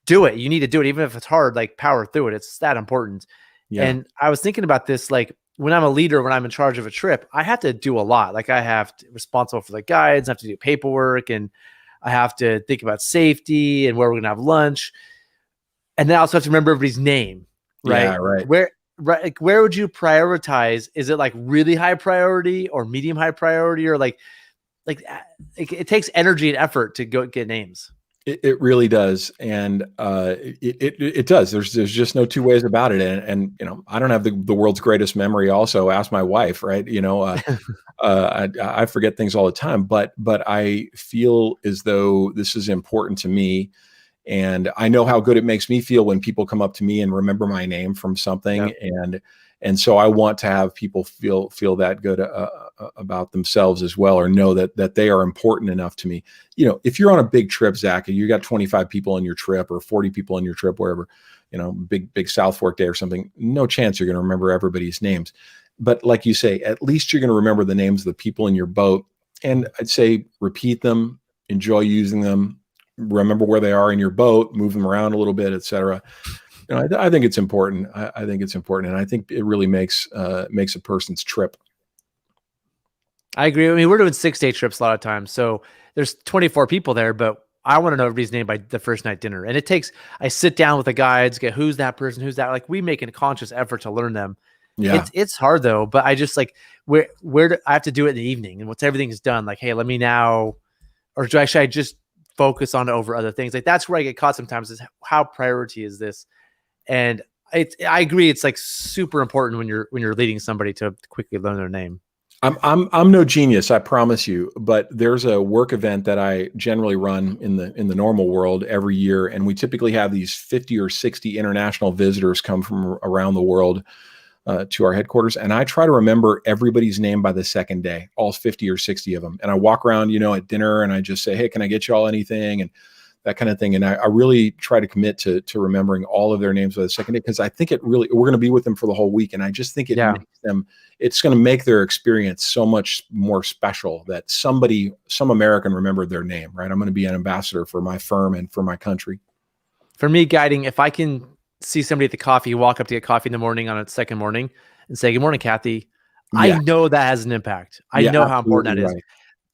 do it. You need to do it. Even if it's hard, like power through it. It's that important. Yeah. And I was thinking about this, like when I'm a leader, when I'm in charge of a trip, I have to do a lot. Like I have to responsible for the guides. I have to do paperwork and I have to think about safety and where we're going to have lunch. And then I also have to remember everybody's name, right? Yeah, right. Where would you prioritize? Is it like really high priority or medium high priority or like it takes energy and effort to go get names. It really does. And it does. There's just no two ways about it. And I don't have the world's greatest memory. Also, ask my wife, right? I forget things all the time, but I feel as though this is important to me. And I know how good it makes me feel when people come up to me and remember my name from something. Yep. And so I want to have people feel that good about themselves as well, or know that they are important enough to me. If you're on a big trip, Zach, and you got 25 people on your trip or 40 people on your trip, wherever, big South Fork day or something, no chance you're going to remember everybody's names. But like you say, at least you're going to remember the names of the people in your boat. And I'd say repeat them, enjoy using them, remember where they are in your boat, move them around a little bit, et cetera. I think it's important. I think it's important. And I think it really makes a person's trip. I agree. I mean, we're doing 6-day trips a lot of times. So there's 24 people there, but I want to know everybody's name by the first night dinner. And I sit down with the guides, get who's that person, who's that, like we make a conscious effort to learn them. Yeah. It's hard though, but I just like, where do I have to do it in the evening? And once everything's done, like, hey, let me now, or should I just focus on it over other things? Like that's where I get caught sometimes, is how priority is this? And I agree. It's like super important when you're leading somebody to quickly learn their name. I'm no genius, I promise you, but there's a work event that I generally run in the normal world every year. And we typically have these 50 or 60 international visitors come from around the world to our headquarters. And I try to remember everybody's name by the second day, all 50 or 60 of them. And I walk around, at dinner and I just say, hey, can I get you all anything? And that kind of thing. And I really try to commit to remembering all of their names by the second day, because I think we're going to be with them for the whole week. And I just think it's going to make their experience so much more special that some American remembered their name, right? I'm going to be an ambassador for my firm and for my country. For me, guiding, if I can see somebody at the coffee, walk up to get coffee in the morning on a second morning and say, good morning, Kathy. Yeah. I know that has an impact. I know how important that is. Right.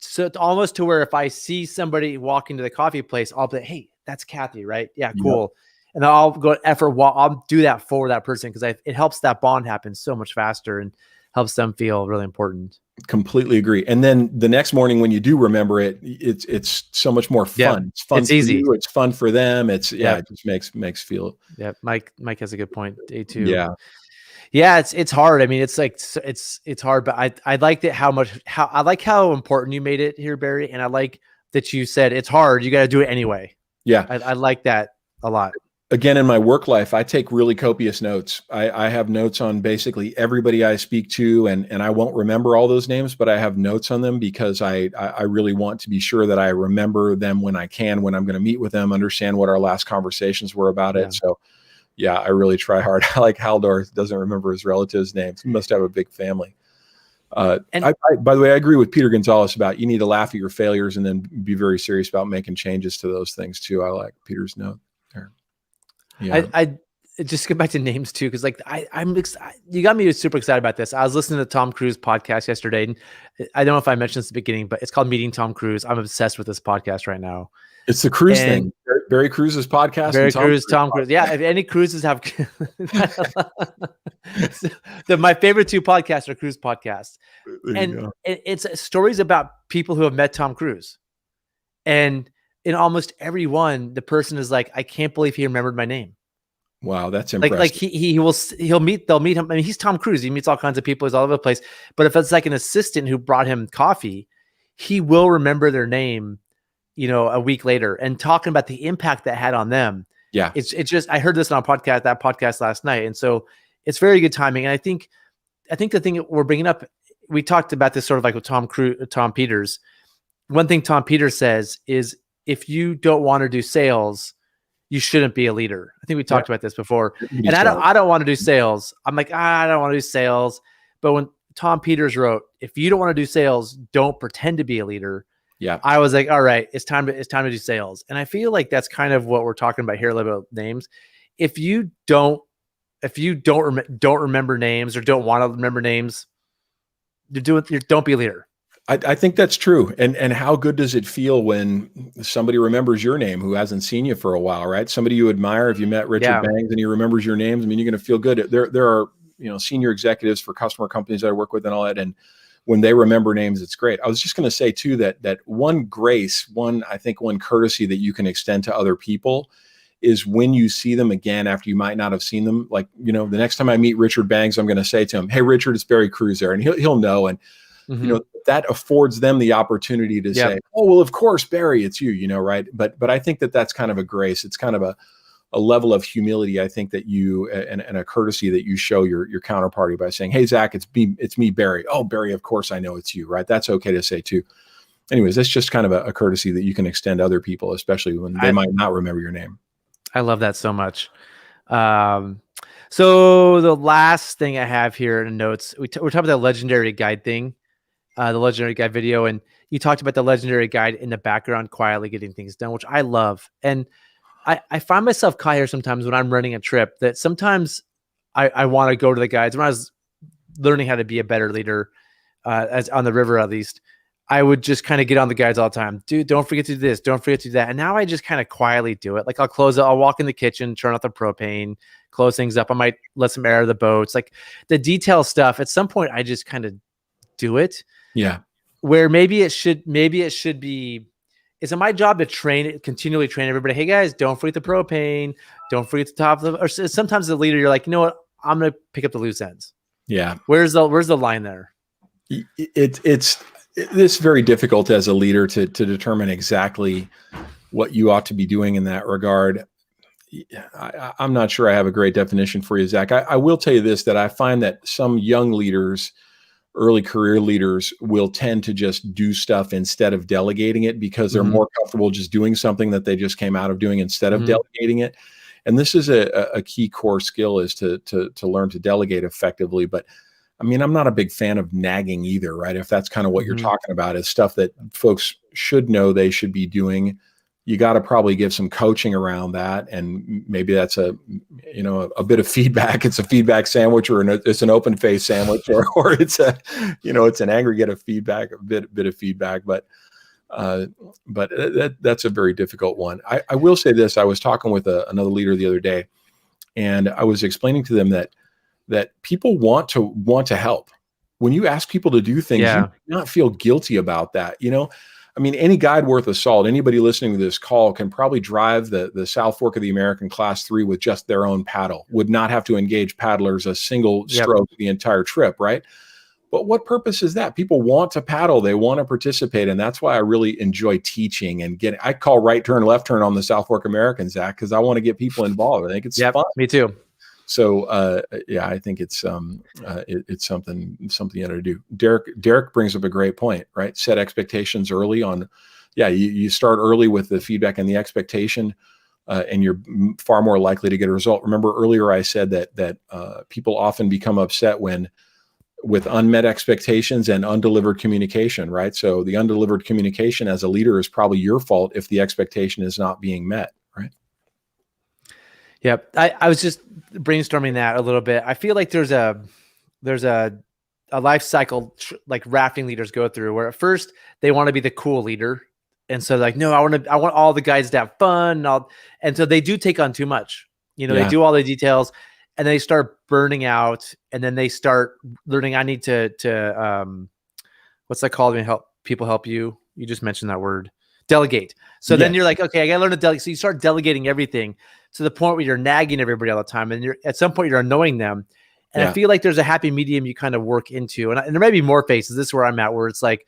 So it's almost to where if I see somebody walk into the coffee place, I'll be like, hey, that's Kathy, right? Yeah, cool. Yep. And I'll go I'll do that for that person, because it helps that bond happen so much faster and helps them feel really important. Completely agree. And then the next morning when you do remember it, it's so much more fun. Yeah, it's fun. It's easy. You, it's fun for them. It just makes feel. Yeah, Mike has a good point. Day 2. Yeah. Yeah, it's hard. I mean, it's like it's hard, but I liked it how I like how important you made it here, Barry, and I like that you said it's hard. You got to do it anyway. Yeah, I like that a lot. Again, in my work life, I take really copious notes. I have notes on basically everybody I speak to, and I won't remember all those names, but I have notes on them because I really want to be sure that I remember them when I can, when I'm going to meet with them, understand what our last conversations were about it. So. Yeah, I really try hard. I like Haldor doesn't remember his relatives' names. He must have a big family. By the way, I agree with Peter Gonzalez about you need to laugh at your failures and then be very serious about making changes to those things too. I like Peter's note there. Yeah. I just get back to names too, because like I'm excited. You got me super excited about this. I was listening to Tom Kruse podcast yesterday, and I don't know if I mentioned this at the beginning, but it's called Meeting Tom Kruse. I'm obsessed with this podcast right now. It's the Kruse thing. Barry Cruse's podcast. Barry Kruse, Tom Kruse. Yeah, if any Cruises have my favorite 2 podcasts are Kruse podcasts. And it's stories about people who have met Tom Kruse. And in almost every one, the person is like, I can't believe he remembered my name. Wow, that's impressive. Like they'll meet him. I mean, he's Tom Cruise. He meets all kinds of people. He's all over the place. But if it's like an assistant who brought him coffee, he will remember their name, a week later, and talking about the impact that had on them. Yeah. It's just, I heard this on that podcast last night. And so it's very good timing. And I think the thing that we're bringing up, we talked about this sort of like with Tom Peters. One thing Tom Peters says is, if you don't want to do sales, you shouldn't be a leader. I think we talked about this before. And I don't want to do sales. I'm like, I don't want to do sales. But when Tom Peters wrote, if you don't want to do sales, don't pretend to be a leader. Yeah. I was like, all right, it's time to do sales. And I feel like that's kind of what we're talking about here a little bit about names. If you don't remember names or don't want to remember names, don't be a leader. I think that's true. And how good does it feel when somebody remembers your name who hasn't seen you for a while, right? Somebody you admire. If you met Richard Bangs and he remembers your names, I mean, you're going to feel good. There are, senior executives for customer companies that I work with and all that. And when they remember names, it's great. I was just going to say too, that one courtesy that you can extend to other people is when you see them again after you might not have seen them. Like, the next time I meet Richard Bangs, I'm going to say to him, "Hey, Richard, it's Barry Kruse there," and he'll know. And that affords them the opportunity to say, "Oh, well, of course, Barry, it's you," right? But I think that's kind of a grace. It's kind of a level of humility, I think, that you and a courtesy that you show your counterparty by saying, "Hey, Zach, it's me, Barry." "Oh, Barry, of course I know it's you," right? That's okay to say too. Anyways, that's just kind of a courtesy that you can extend to other people, especially when they might not remember your name. I love that so much. So the last thing I have here in notes, we're talking about the legendary guide thing, the legendary guide video. And you talked about the legendary guide in the background, quietly getting things done, which I love. And I find myself caught here sometimes when I'm running a trip that sometimes I want to go to the guides. When I was learning how to be a better leader, as on the river, at least, I would just kind of get on the guides all the time. Dude, don't forget to do this. Don't forget to do that. And now I just kind of quietly do it. Like I'll walk in the kitchen, turn off the propane, close things up. I might let some air out of the boats. Like the detail stuff, at some point I just kind of do it. Yeah. Where maybe it should be, is it my job to continually train everybody? Hey guys, don't forget the propane. Don't forget the top of or sometimes the leader, you're like, you know what? I'm going to pick up the loose ends. Yeah. Where's the line there? It's very difficult as a leader to determine exactly what you ought to be doing in that regard. I'm not sure I have a great definition for you, Zach. I will tell you this, that I find that some young leaders, early career leaders, will tend to just do stuff instead of delegating it because they're more comfortable just doing something that they just came out of doing instead of delegating it. And this is a key core skill, is to learn to delegate effectively. But I mean, I'm not a big fan of nagging either, right? If that's kind of what you're talking about, is stuff that folks should know they should be doing. You got to probably give some coaching around that. And maybe that's a bit of feedback. It's a feedback sandwich, or it's an open face sandwich, or it's it's an aggregate of feedback, a bit of feedback. But that's a very difficult one. I will say this. I was talking with another leader the other day, and I was explaining to them that people want to help. When you ask people to do things, you do not feel guilty about that. I mean, any guide worth of salt, anybody listening to this call can probably drive the South Fork of the American Class 3 with just their own paddle, would not have to engage paddlers a single stroke the entire trip, right? But what purpose is that? People want to paddle, they want to participate, and that's why I really enjoy teaching and I call right turn, left turn on the South Fork American, Zach, because I want to get people involved. I think it's fun. Me too. So I think it's something you got to do. Derek brings up a great point, right? Set expectations early on. Yeah, you start early with the feedback and the expectation, and you're far more likely to get a result. Remember earlier I said that people often become upset with unmet expectations and undelivered communication, right? So the undelivered communication as a leader is probably your fault if the expectation is not being met, right? Yep. I was just brainstorming that a little bit. I feel like there's a life cycle like rafting leaders go through, where at first they want to be the cool leader. And so like, no, I want all the guys to have fun. And so they do take on too much, they do all the details, and they start burning out. And then they start learning, I need to what's that called when people help you? You just mentioned that word, delegate. So then you're like, okay, I gotta learn to delegate. So you start delegating everything. to the point where you're nagging everybody all the time, and you're at some point you're annoying them. And Yeah. I feel like there's a happy medium you kind of work into, and there may be more phases. This is where I'm at, where it's like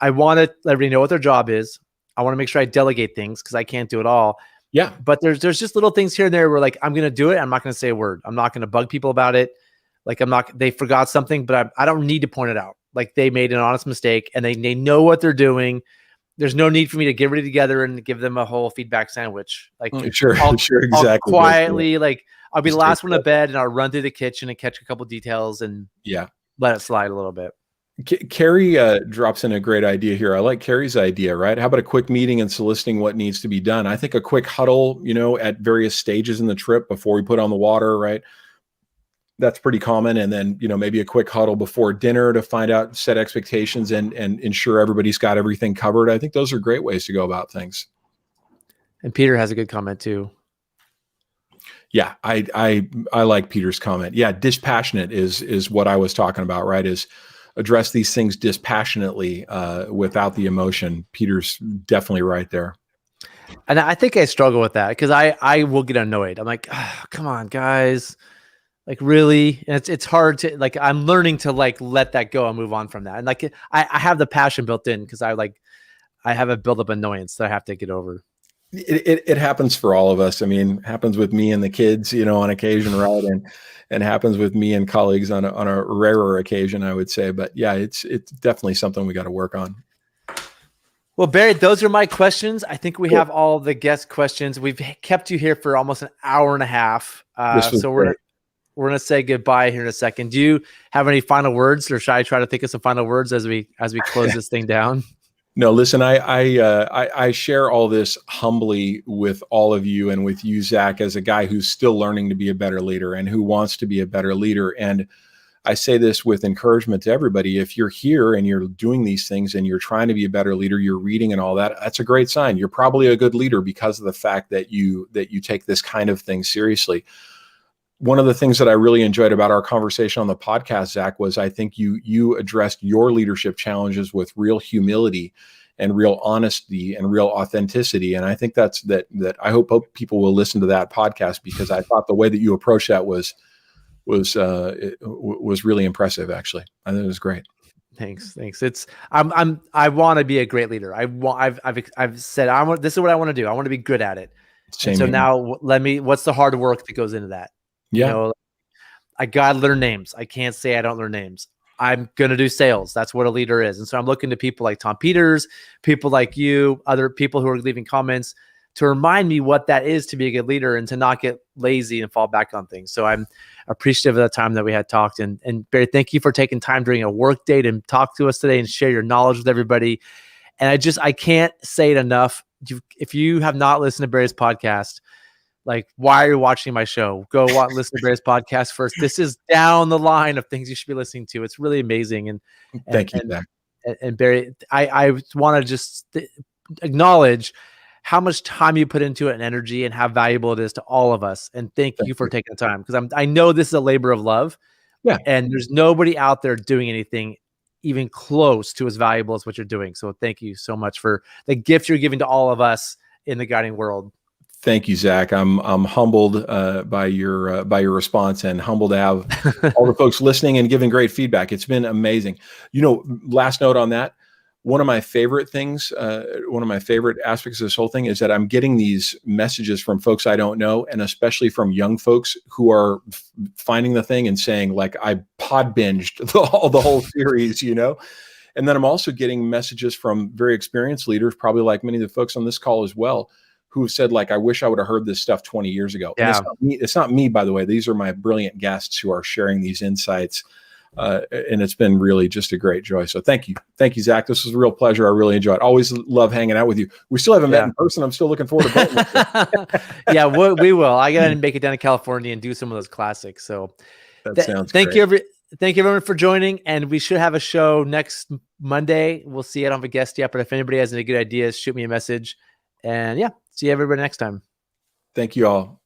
I want to let everybody know what their job is. I want to make sure I delegate things because I can't do it all. Yeah. But there's just little things here and there where like I'm gonna do it. I'm not gonna say a word. I'm not gonna bug people about it. Like they forgot something, but I don't need to point it out. Like they made an honest mistake and they know what they're doing. There's no need for me to get everybody together and give them a whole feedback sandwich. Like sure, exactly. I'll quietly, like I'll be the last one to bed. bed and I'll run through the kitchen and catch a couple details and let it slide a little bit. Carrie drops in a great idea here. I like Carrie's idea, right? How about a quick meeting and soliciting what needs to be done? I think a quick huddle, at various stages in the trip before we put on the water, right? That's pretty common. And then, maybe a quick huddle before dinner to find out, set expectations and ensure everybody's got everything covered. I think those are great ways to go about things. And Peter has a good comment too. Yeah, I like Peter's comment. Yeah, dispassionate is what I was talking about, right? Is address these things dispassionately without the emotion. Peter's definitely right there. And I think I struggle with that because I will get annoyed. I'm like, oh, come on, guys. Like really? And it's hard to like, I'm learning to like, let that go and move on from that. And like, I have the passion built in because I have a build up annoyance that I have to get over. It happens for all of us. I mean, it happens with me and the kids, on occasion, right? And happens with me and colleagues on a rarer occasion, I would say. But yeah, it's definitely something we got to work on. Well, Barry, those are my questions. I think we have all the guest questions. We've kept you here for almost an hour and a half. So we're going to say goodbye here in a second. Do you have any final words, or should I try to think of some final words as we close this thing down? No, listen, I share all this humbly with all of you and with you, Zach, as a guy who's still learning to be a better leader and who wants to be a better leader. And I say this with encouragement to everybody. If you're here and you're doing these things and you're trying to be a better leader, you're reading and all that, that's a great sign. You're probably a good leader because of the fact that you take this kind of thing seriously. One of the things that I really enjoyed about our conversation on the podcast, Zach, was I think you addressed your leadership challenges with real humility and real honesty and real authenticity. And I think that I hope people will listen to that podcast because I thought the way that you approached that was really impressive. Actually, I think it was great. Thanks. I want to be a great leader. I've said this is what I want to do. I want to be good at it. So now what's the hard work that goes into that? Yeah. I got to learn names. I can't say I don't learn names. I'm going to do sales. That's what a leader is. And so I'm looking to people like Tom Peters, people like you, other people who are leaving comments to remind me what that is to be a good leader and to not get lazy and fall back on things. So I'm appreciative of the time that we had talked. And Barry, thank you for taking time during a work day to talk to us today and share your knowledge with everybody. And I can't say it enough. If you have not listened to Barry's podcast, like, why are you watching my show? Go listen to Barry's podcast first. This is down the line of things you should be listening to. It's really amazing. And thank you, Zach. And Barry, I want to just acknowledge how much time you put into it and energy and how valuable it is to all of us. And thank you for taking the time because I know this is a labor of love. Yeah. And there's nobody out there doing anything even close to as valuable as what you're doing. So thank you so much for the gift you're giving to all of us in the guiding world. Thank you, Zach. I'm humbled by your response and humbled to have all the folks listening and giving great feedback. It's been amazing. Last note on that. One of my favorite things, one of my favorite aspects of this whole thing is that I'm getting these messages from folks I don't know, and especially from young folks who are finding the thing and saying, like, I pod binged the whole series, And then I'm also getting messages from very experienced leaders, probably like many of the folks on this call as well, who have said, like, I wish I would have heard this stuff 20 years ago. Yeah. And it's not me, by the way. These are my brilliant guests who are sharing these insights. And it's been really just a great joy. So thank you. Thank you, Zach. This was a real pleasure. I really enjoyed it. Always love hanging out with you. We still haven't met in person. I'm still looking forward to it. Yeah, we will. I got to make it down to California and do some of those classics. So that sounds great. Thank you everyone for joining. And we should have a show next Monday. We'll see. I don't have a guest yet, but if anybody has any good ideas, shoot me a message. And see everybody next time. Thank you all.